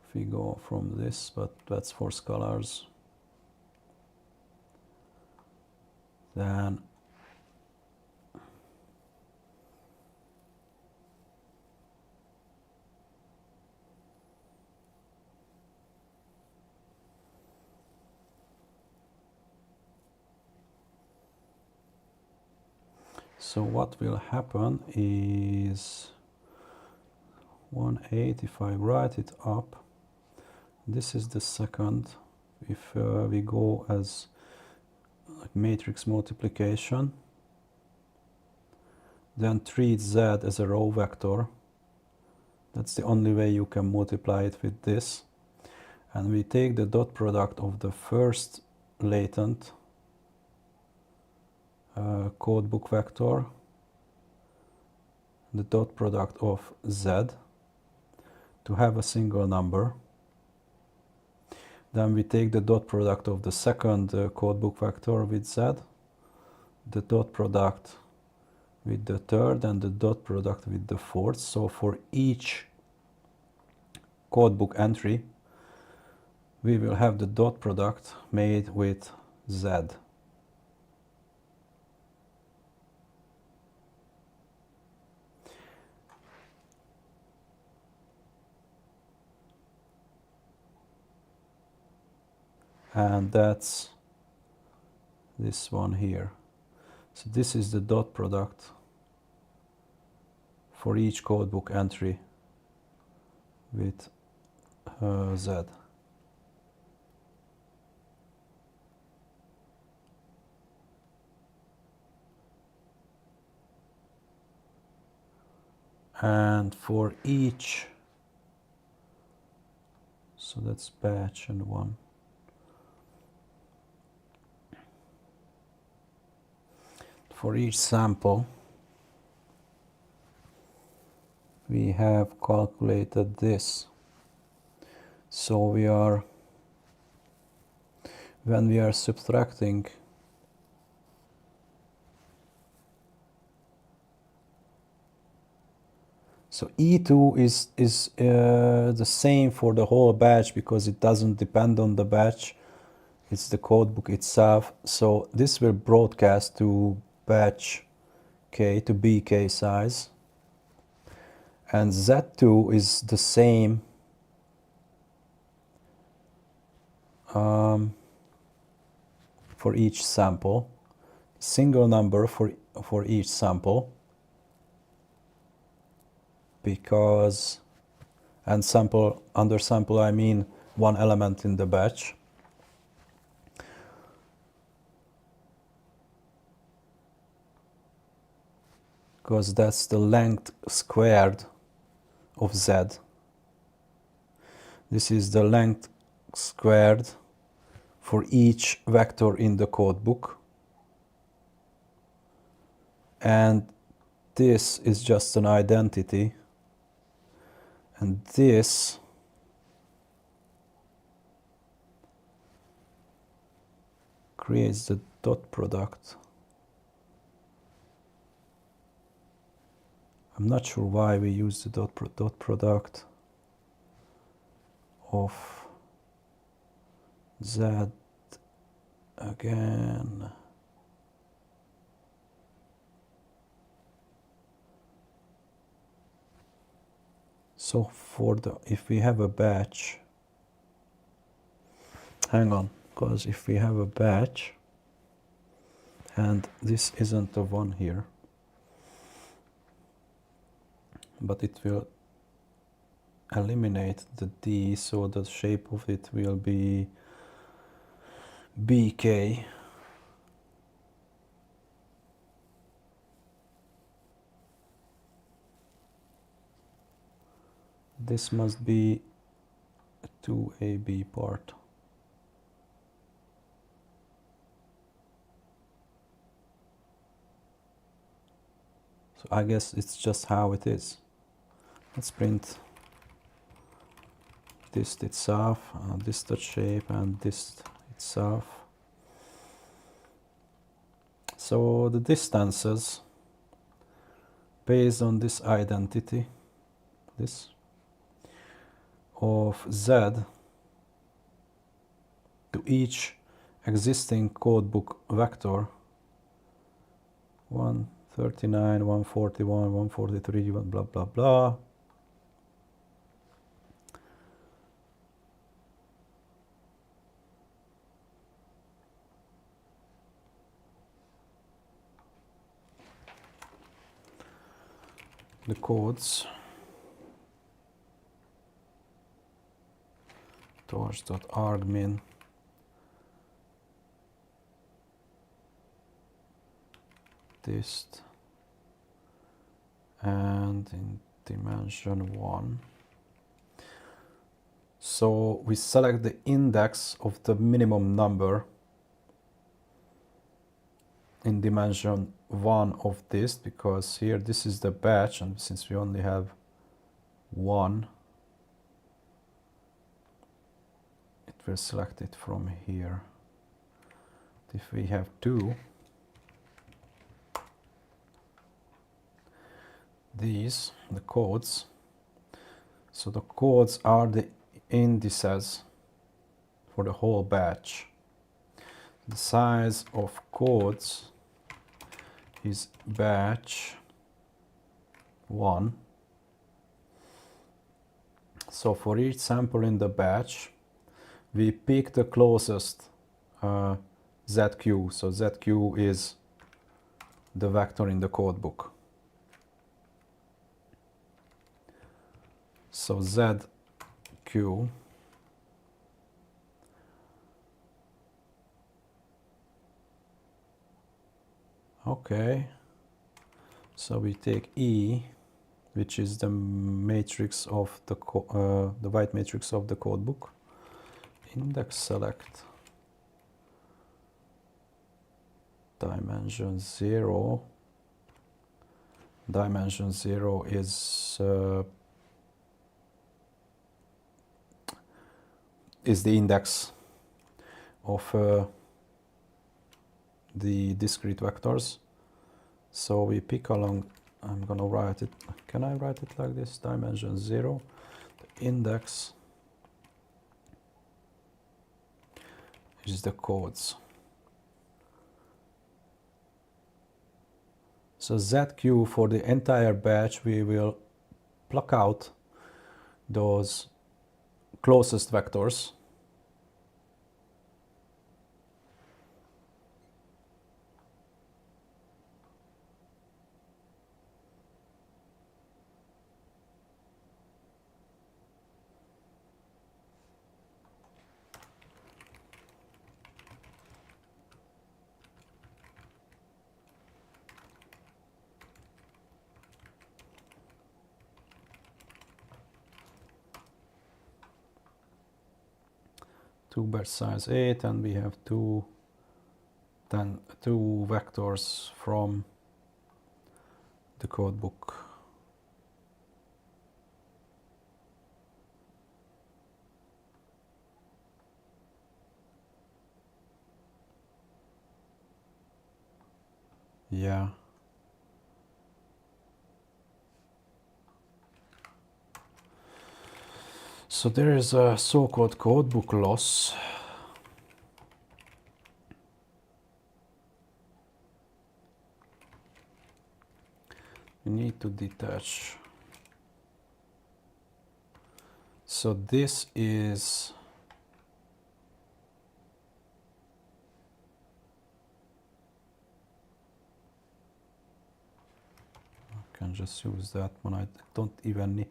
S1: If we go from this, but that's for scalars, then so what will happen is 1/8, if I write it up, this is the second. If we go as like matrix multiplication, then treat z as a row vector. That's the only way you can multiply it with this. And we take the dot product of the first latent code book vector, the dot product of z, to have a single number. Then we take the dot product of the second code book vector with z, the dot product with the third, and the dot product with the fourth. So for each code book entry, we will have the dot product made with z. And that's this one here. So this is the dot product for each codebook entry with z. And for each, so that's batch and one. For each sample, we have calculated this. So we are, when we are subtracting so E2 is the same for the whole batch because it doesn't depend on the batch. It's the codebook itself. So this will broadcast to batch K, to BK size. And Z2 is the same for each sample. Single number for each sample. Because, and sample, under sample I mean one element in the batch. Because that's the length squared of Z. This is the length squared for each vector in the codebook. And this is just an identity. And this creates the dot product. I'm not sure why we use the dot product of Z again. So for the, if we have a batch, hang on, because if we have a batch, and this isn't the one here, but it will eliminate the D, so the shape of it will be BK. This must be a 2AB part. So I guess it's just how it is. Let's print this itself, this dot shape, and this itself. So the distances based on this identity, this of Z to each existing codebook vector, 139, 141, 143, blah blah blah. The codes torch.argmin dist and in dimension 1. So we select the index of the minimum number in dimension 1 of this, because here this is the batch, and since we only have one, it will select it from here. If we have two, these, the codes, so the codes are the indices for the whole batch. The size of codes is batch 1. So for each sample in the batch, we pick the closest ZQ. So ZQ is the vector in the codebook. So ZQ okay, so we take E, which is the matrix of the white matrix of the codebook. Index select dimension 0. Dimension 0 is is the index of the discrete vectors. So we pick along, I'm gonna write it, can I write it like this? Dimension 0, the index is the codes. So ZQ for the entire batch, we will pluck out those closest vectors. Two batch size 8, and we have two vectors from the code book. Yeah. So there is a so-called codebook loss. We need to detach. So this is I can just use that one. I don't even need.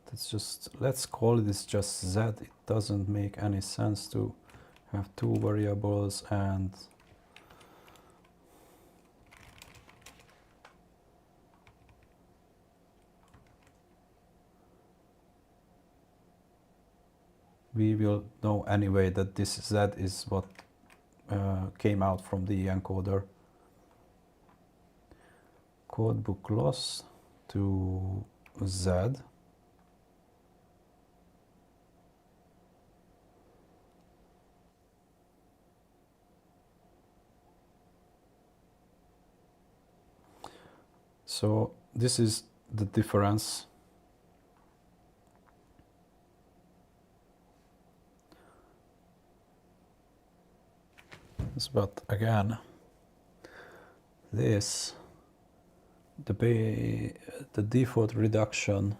S1: That's just, let's call this just Z. It doesn't make any sense to have two variables and we will know anyway that this Z is what came out from the encoder. Codebook loss to Z. So this is the difference. But again, this, the default reduction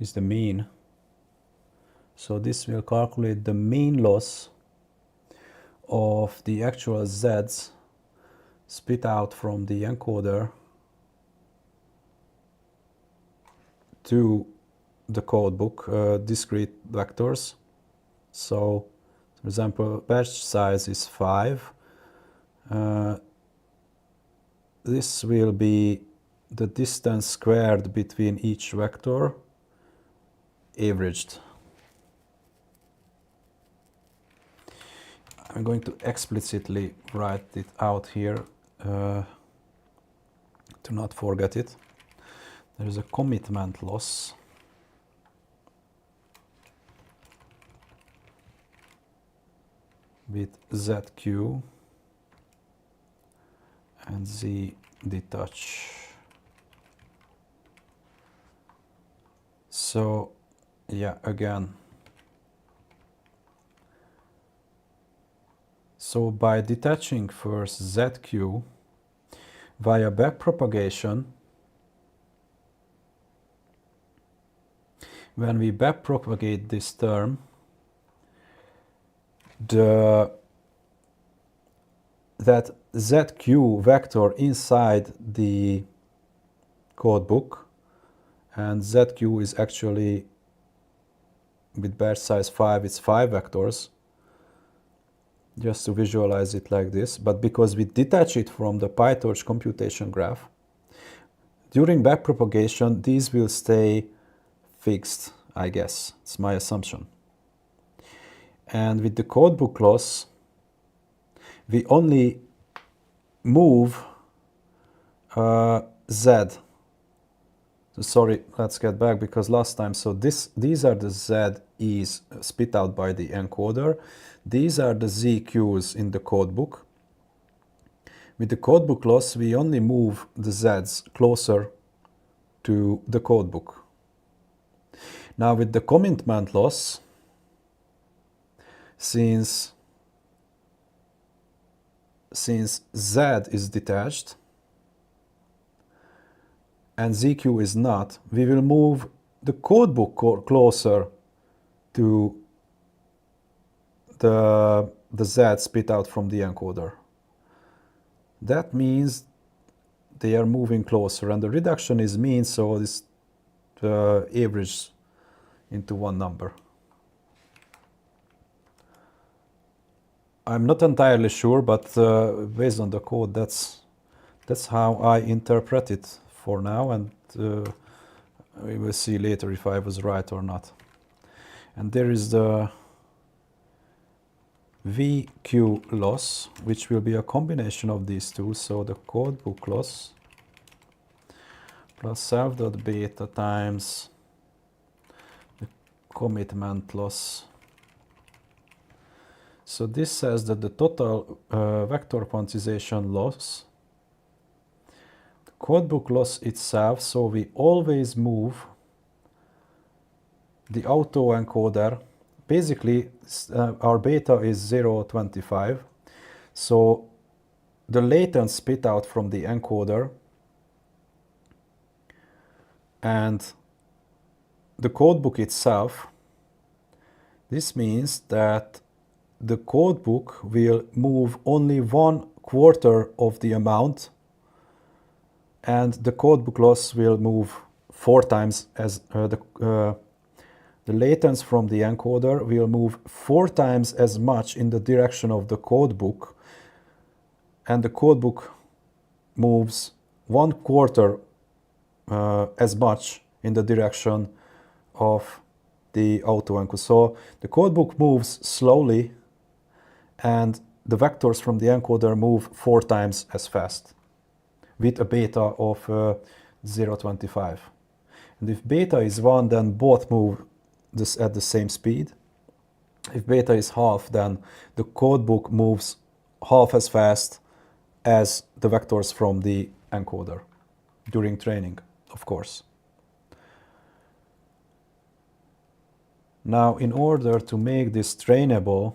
S1: is the mean. So this will calculate the mean loss of the actual Z's spit out from the encoder to the codebook, discrete vectors. So, for example, batch size is 5. This will be the distance squared between each vector averaged. I'm going to explicitly write it out here to not forget it. There is a commitment loss with ZQ and Z detach. So yeah, again, so by detaching first ZQ via backpropagation, when we backpropagate this term, that ZQ vector inside the codebook, and ZQ is actually, with batch size 5, it's 5 vectors, just to visualize it like this. But because we detach it from the PyTorch computation graph, during backpropagation, these will stay fixed, I guess. It's my assumption. And with the codebook loss, we only move Z. So sorry, let's get back, because last time, so these are the Z is spit out by the encoder. These are the ZQs in the codebook. With the codebook loss, we only move the Zs closer to the codebook. Now with the commitment loss, since Z is detached and ZQ is not, we will move the codebook closer to the Z spit out from the encoder. That means they are moving closer, and the reduction is mean, so this averages into one number. I'm not entirely sure, but based on the code, that's how I interpret it for now, and we will see later if I was right or not. And there is the VQ loss, which will be a combination of these two, so the codebook loss plus self.beta times the commitment loss. So this says that the total vector quantization loss, the codebook loss itself, so we always move the autoencoder. Basically, our beta is 0.25, so the latent spit out from the encoder and the codebook itself, this means that the codebook will move only 1/4 of the amount, and the codebook loss will move 4 times as the latence from the encoder will move 4 times as much in the direction of the codebook, and the codebook moves 1/4 as much in the direction of the autoencoder. So the codebook moves slowly, and the vectors from the encoder move 4 times as fast with a beta of 0.25. And if beta is 1, then both move this at the same speed. If beta is half, then the codebook moves half as fast as the vectors from the encoder during training, of course. Now, in order to make this trainable,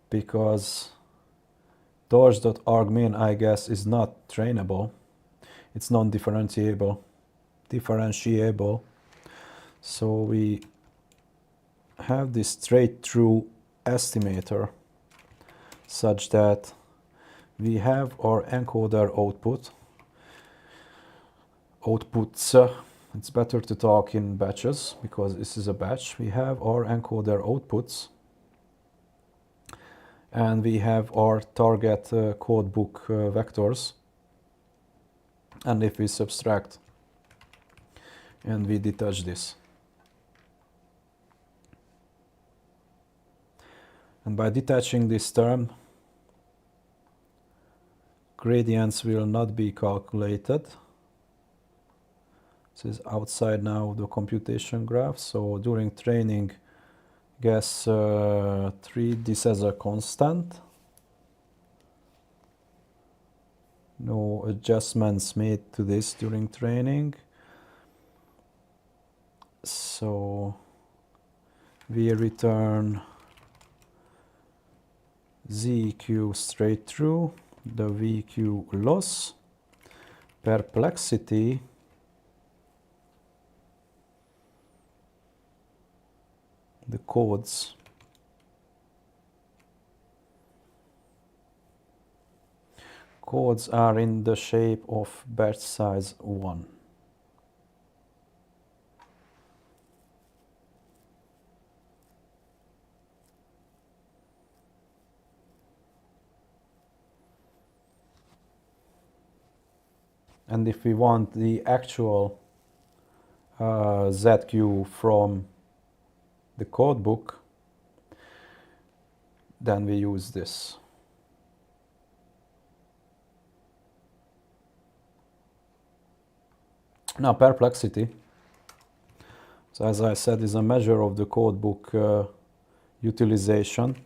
S1: because torch.argmin, I guess, is not trainable, it's non-differentiable, so we have this straight through estimator such that we have our encoder outputs. It's better to talk in batches because this is a batch. We have our encoder outputs, and we have our target codebook vectors. And if we subtract and we detach this, and by detaching this term, gradients will not be calculated. This is outside now the computation graph, so during training, guess treat this as a constant. No adjustments made to this during training. So we return ZQ straight through, the VQ loss, perplexity, the codes, are in the shape of batch size 1. And if we want the actual ZQ from the codebook, then we use this. Now perplexity. So as I said, is a measure of the codebook utilization,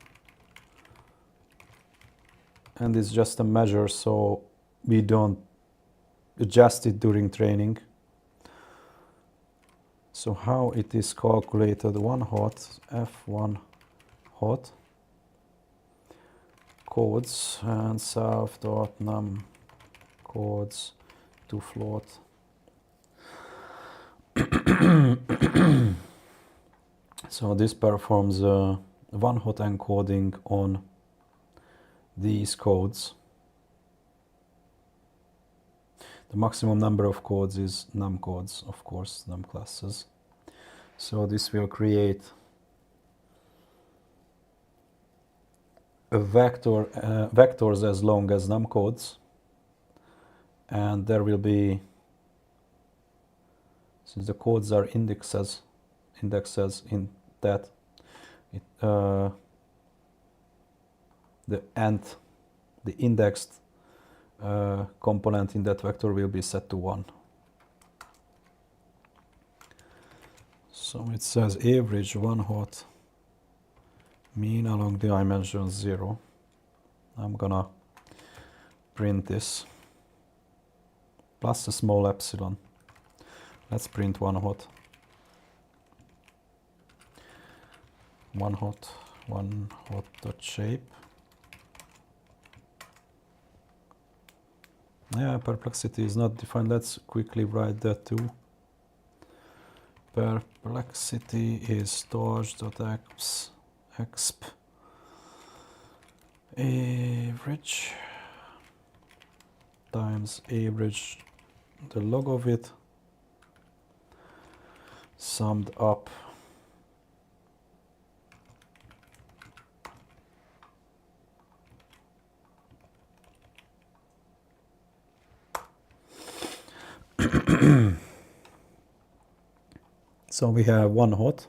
S1: and it's just a measure, so we don't adjust it during training. So how it is calculated: 1 hot, F1 hot, codes and self.num codes to float. So this performs 1 hot encoding on these codes. The maximum number of codes is num codes, of course, num classes. So this will create a vectors as long as num codes, and there will be, since the codes are indexes in that, the indexed component in that vector will be set to 1. So it says average 1 hot, mean along the dimension 0. I'm gonna print this, plus a small epsilon. Let's print 1 hot. 1 hot dot shape. Yeah, perplexity is not defined. Let's quickly write that too. Perplexity is torch.exp average times average, the log of it, summed up. So we have 1 hot.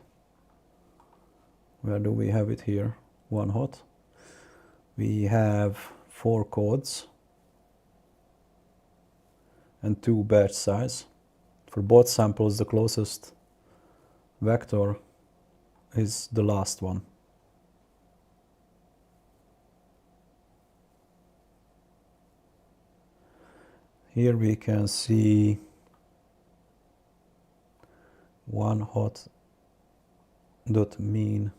S1: Where do we have it here? 1 hot. We have 4 codes and 2 batch size. For both samples, the closest vector is the last one. Here we can see 1 hot dot mean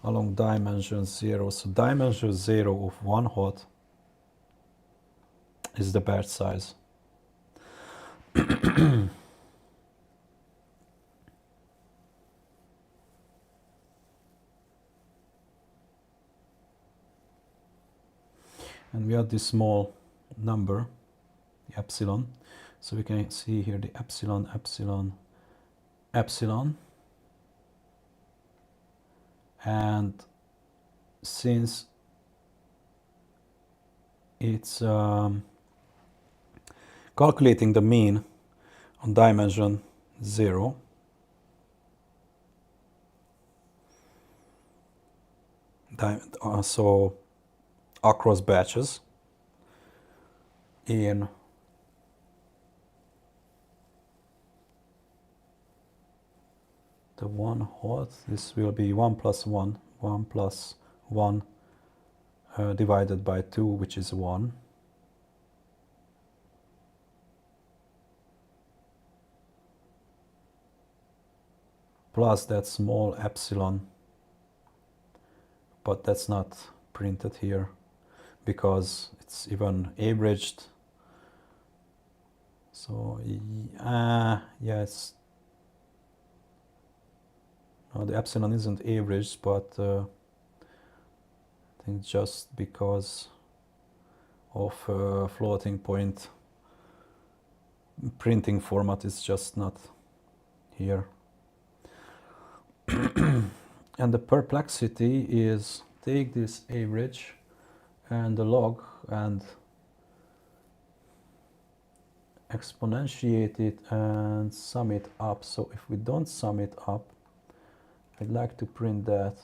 S1: along dimension 0. So dimension 0 of 1 hot is the batch size. And we have this small number, the epsilon. So we can see here the epsilon, epsilon, epsilon. And since it's calculating the mean on dimension 0, so across batches in the 1 hot, this will be 1 plus 1, 1 plus 1 divided by 2, which is 1. Plus that small epsilon, but that's not printed here because it's even averaged. So yes, no, the epsilon isn't averaged, but I think just because of floating point printing format is just not here. And the perplexity is take this average and the log and exponentiate it and sum it up. So if we don't sum it up, I'd like to print that.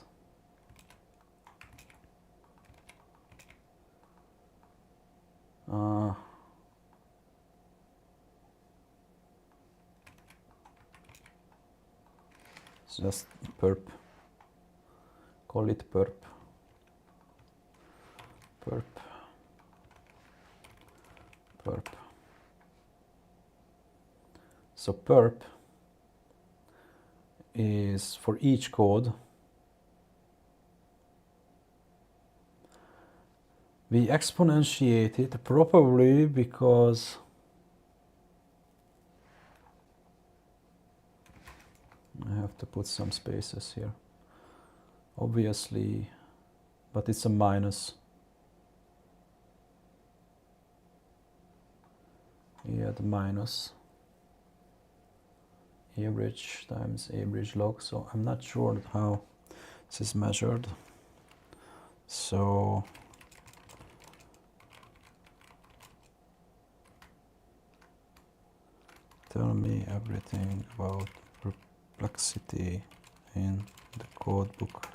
S1: just perp. Call it perp. Perp. Perp. So perp is for each code we exponentiate it, probably because I have to put some spaces here, obviously, but it's a minus. Yeah, the minus average times average log, so I'm not sure how this is measured. So tell me everything about perplexity in the code book.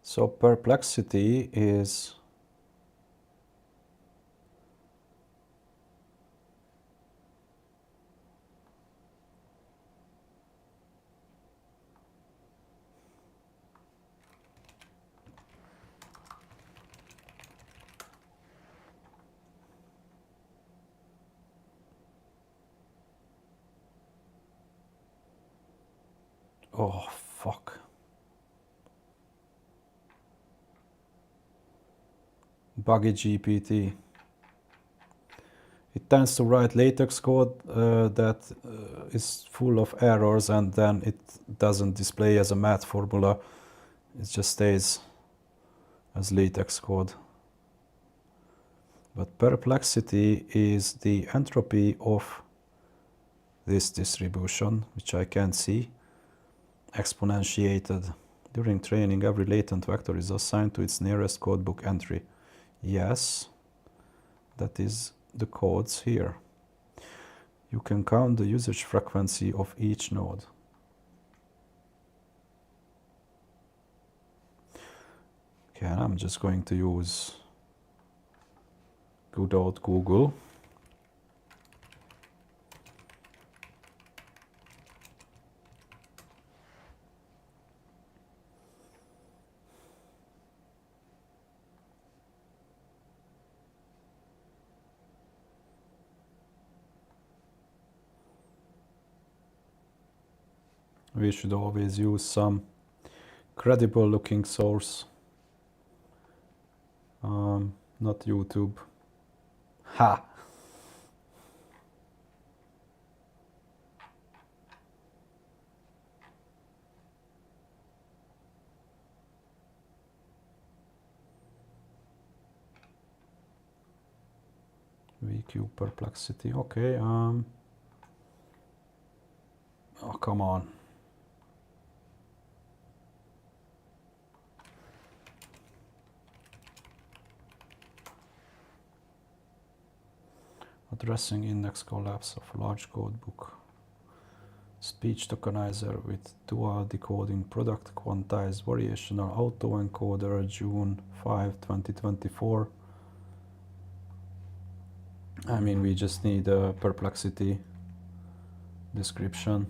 S1: So perplexity is oh fuck. Buggy GPT. It tends to write latex code that is full of errors, and then it doesn't display as a math formula. It just stays as latex code. But perplexity is the entropy of this distribution, which I can see, exponentiated. During training, every latent vector is assigned to its nearest codebook entry. Yes, that is the codes here. You can count the usage frequency of each node. Okay, and I'm just going to use good old Google. We should always use some credible looking source, not YouTube. Ha! VQ perplexity, okay, oh come on. Addressing index collapse of large code book. Speech tokenizer with dual decoding product quantized variational autoencoder June 5, 2024. I mean, we just need a perplexity description.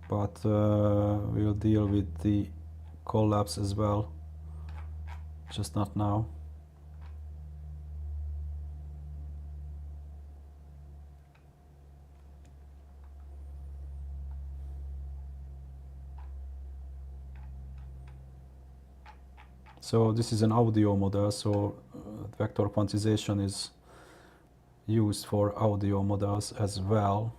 S1: But we'll deal with the collapse as well, just not now. So this is an audio model, so vector quantization is used for audio models as well,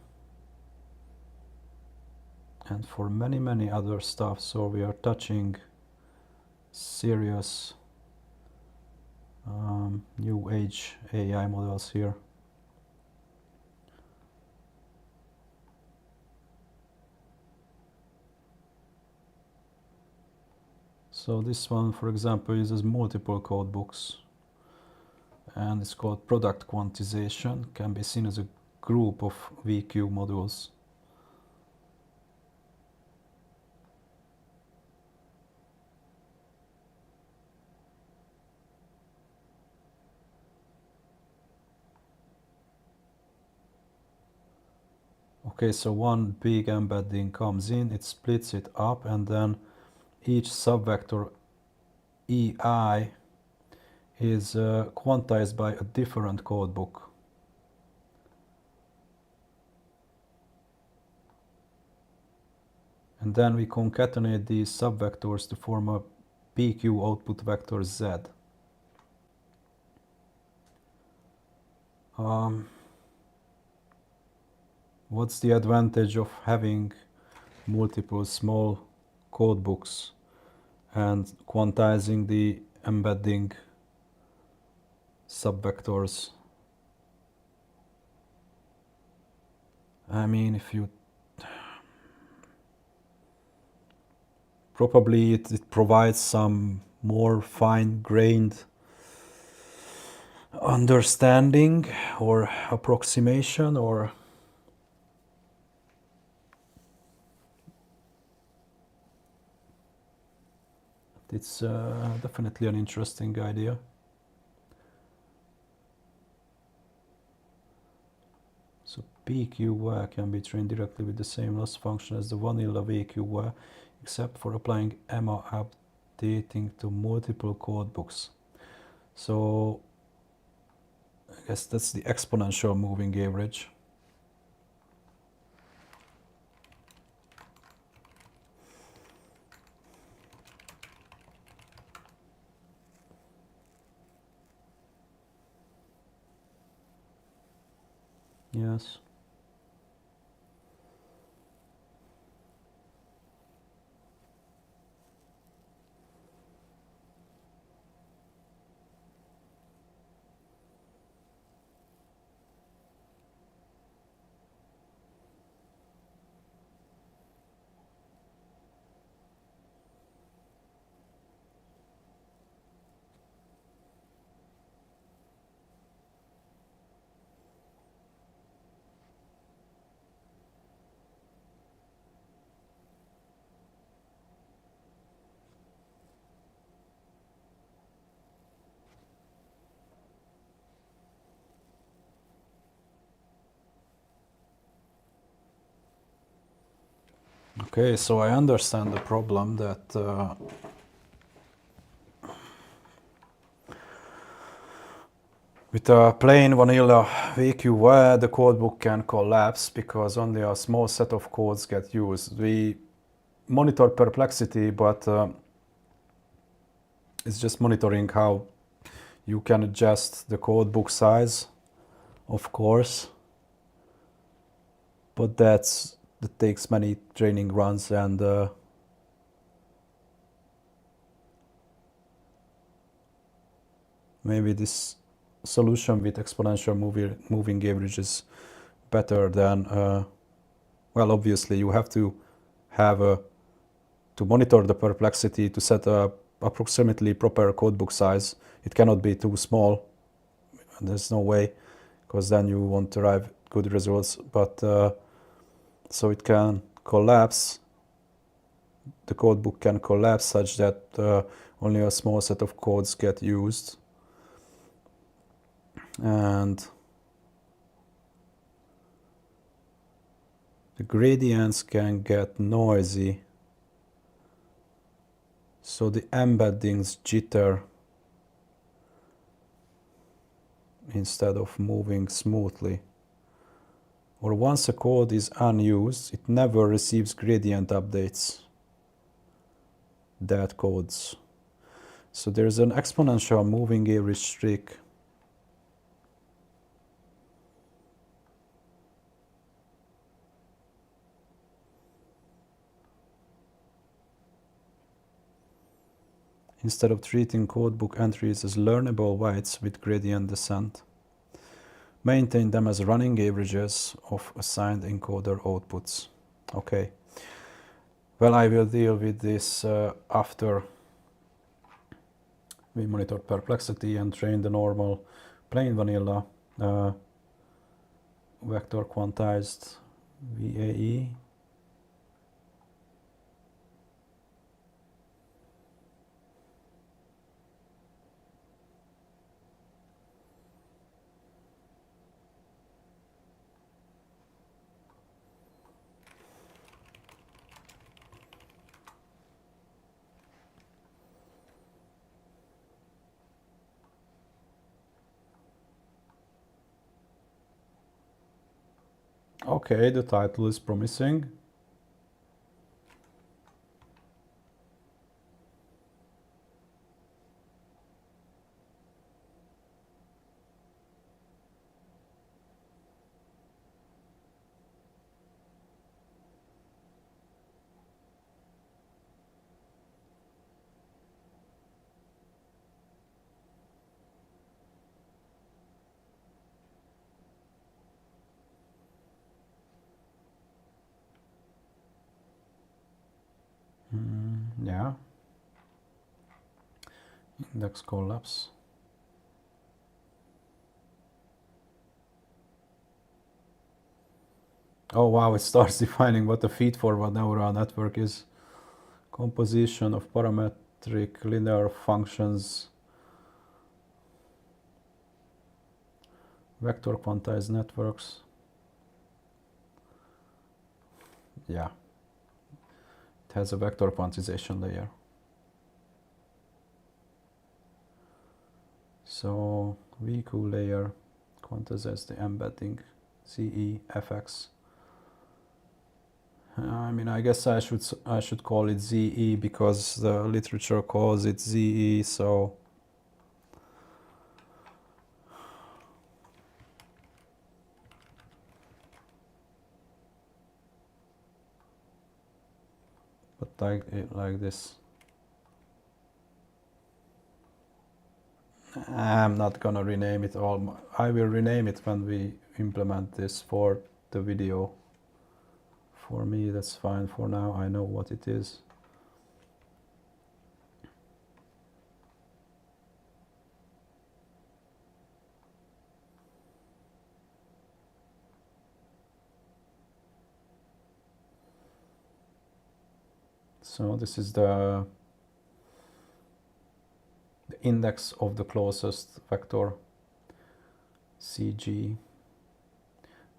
S1: and for many other stuff. So we are touching serious new age AI models here. So this one, for example, uses multiple code books, and it's called product quantization. Can be seen as a group of VQ modules. Okay, so one big embedding comes in, it splits it up, and then each subvector EI is quantized by a different codebook. And then we concatenate these subvectors to form a PQ output vector Z. What's the advantage of having multiple small codebooks and quantizing the embedding subvectors? I mean, if you probably it provides some more fine-grained understanding or approximation, or it's definitely an interesting idea. So VQVAE can be trained directly with the same loss function as the vanilla VQVAE, except for applying EMMA updating to multiple codebooks. So I guess that's the exponential moving average. Yes. Okay, so I understand the problem that with a plain vanilla VQVAE, the codebook can collapse because only a small set of codes get used. We monitor perplexity, but it's just monitoring how you can adjust the codebook size, of course, but that takes many training runs, and maybe this solution with exponential moving average is better than, well, obviously you have to have to monitor the perplexity to set a approximately proper codebook size. It cannot be too small. There's no way, because then you won't derive good results. But so it can collapse. The codebook can collapse such that only a small set of codes get used. And the gradients can get noisy, so the embeddings jitter instead of moving smoothly. Or once a code is unused, it never receives gradient updates, dead codes. So there's an exponential moving average trick. Instead of treating codebook entries as learnable weights with gradient descent, maintain them as running averages of assigned encoder outputs. Okay. Well, I will deal with this after we monitor perplexity and train the normal plain vanilla vector quantized VAE. Okay, the title is promising. Yeah, index collapse. Oh wow, it starts defining what a feed-forward neural network is. Composition of parametric linear functions, vector quantized networks. Yeah, it has a vector quantization layer. So VQ layer quantizes the embedding ZEFX. I mean, I guess I should call it ZE because the literature calls it ZE. So but like this. I'm not gonna rename it all. I will rename it when we implement this for the video. For me, that's fine for now. I know what it is. So this is the index of the closest vector, CG,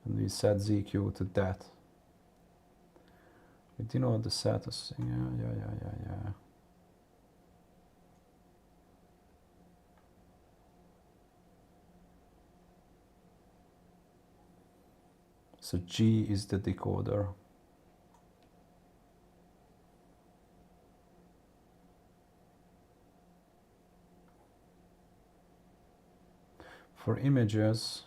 S1: and we set ZQ to that. We denote the set as, yeah. So G is the decoder. For images,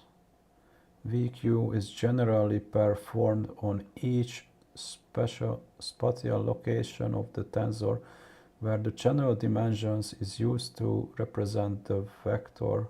S1: VQ is generally performed on each special spatial location of the tensor where the general dimensions is used to represent the vector.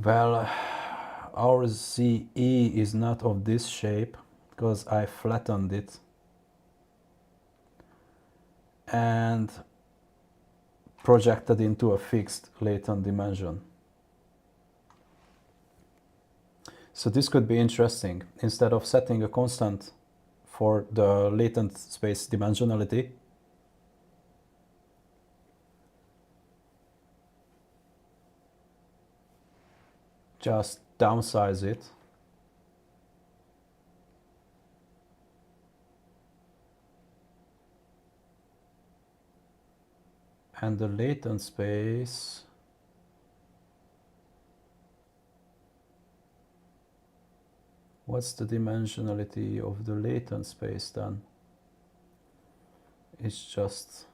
S1: Well, our ZE is not of this shape because I flattened it and projected into a fixed latent dimension. So this could be interesting. Instead of setting a constant for the latent space dimensionality, just downsize it and the latent space what's the dimensionality of the latent space then? It's just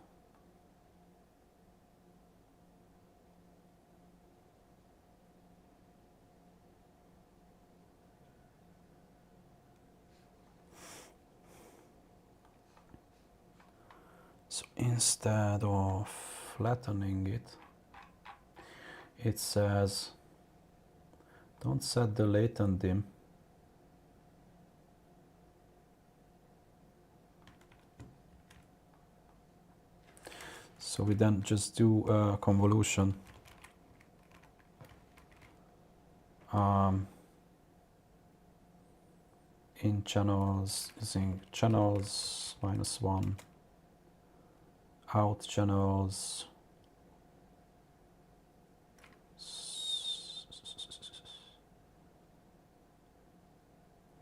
S1: so instead of flattening it, it says don't set the latent dim. So we then just do a convolution. In channels, using channels -1, out channels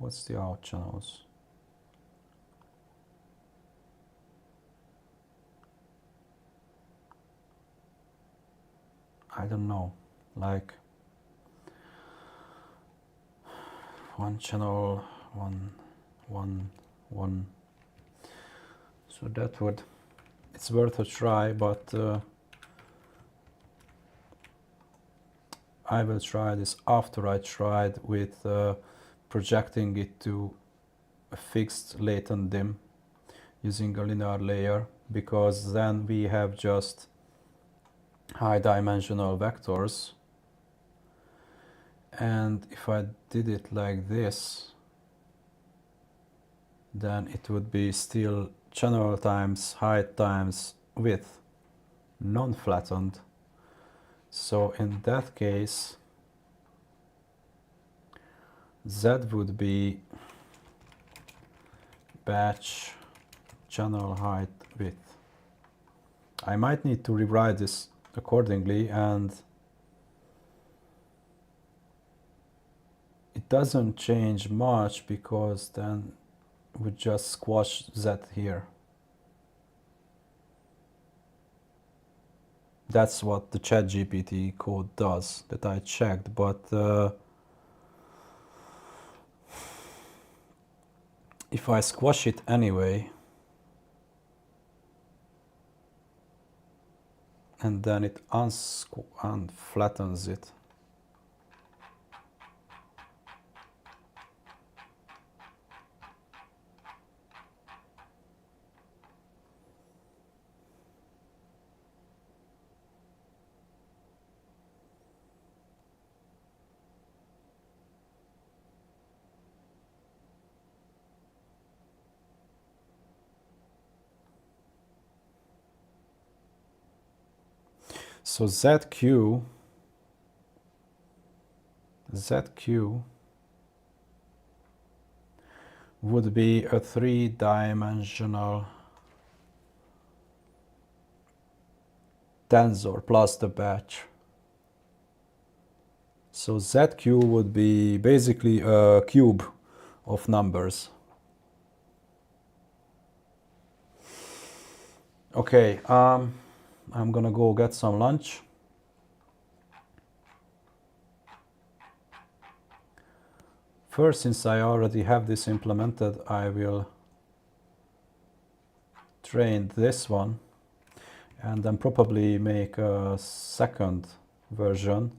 S1: What's the out channels? I don't know, like one channel, one. So that would, it's worth a try, but I will try this after I tried with projecting it to a fixed latent dim using a linear layer, because then we have just high dimensional vectors. And if I did it like this, then it would be still channel times height times width, non-flattened. So in that case, Z would be batch channel height width. I might need to rewrite this accordingly, and it doesn't change much because then we just squash Z here. That's what the ChatGPT code does that I checked, but if I squash it anyway, and then it unflattens it. So ZQ would be a three-dimensional tensor plus the batch. So ZQ would be basically a cube of numbers. Okay, I'm gonna go get some lunch. First, since I already have this implemented, I will train this one and then probably make a second version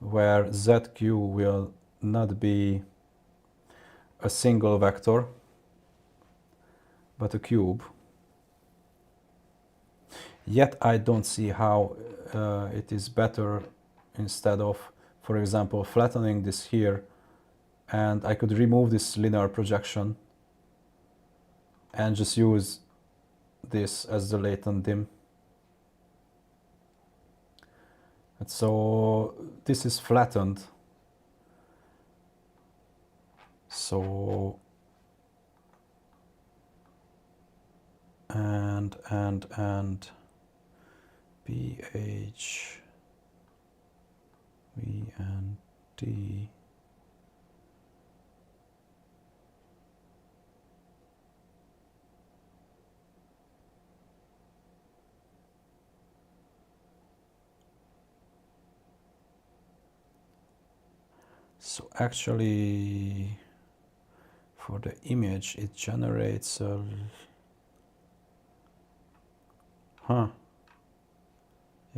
S1: where ZQ will not be a single vector but a cube. Yet I don't see how it is better instead of, for example, flattening this here, and I could remove this linear projection and just use this as the latent dim. And so this is flattened. So and BH V and D so actually for the image it generates a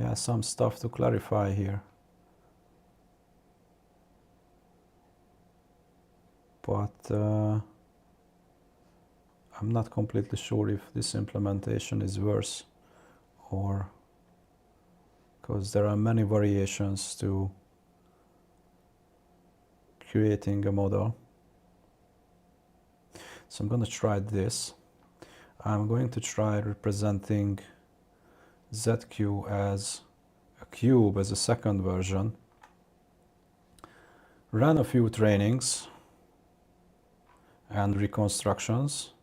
S1: yeah, some stuff to clarify here. But I'm not completely sure if this implementation is worse, or because there are many variations to creating a model. So I'm going to try this. I'm going to try representing ZQ as a cube as a second version. Run a few trainings and reconstructions,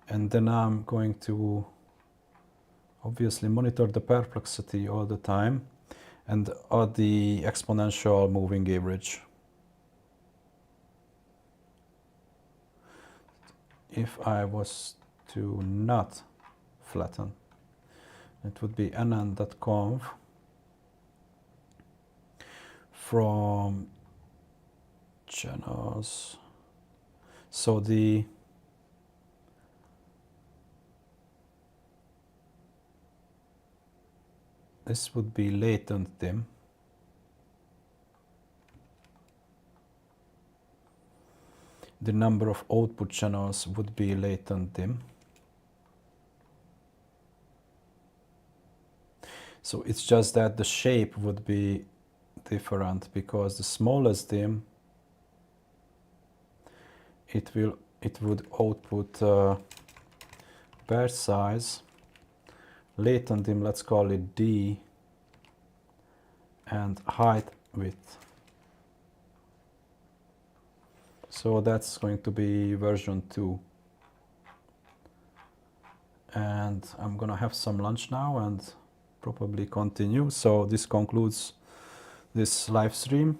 S1: and then I'm going to obviously monitor the perplexity all the time and add the exponential moving average. if I was to not flatten, it would be nn.conv from channels. So this would be latent dim. The number of output channels would be latent dim. So it's just that the shape would be different, because the smallest dim, it would output pair size, latent dim, let's call it D, and height width. So that's going to be version 2. And I'm gonna have some lunch now and probably continue. So this concludes this live stream.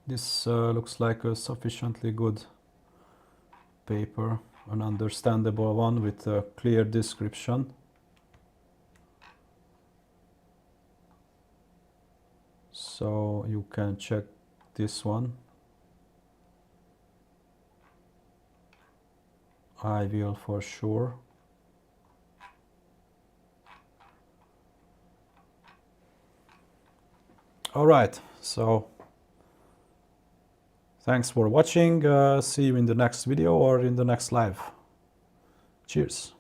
S1: This looks like a sufficiently good paper, an understandable one with a clear description. So you can check this one. I will for sure. All right, so thanks for watching. See you in the next video or in the next live. Cheers.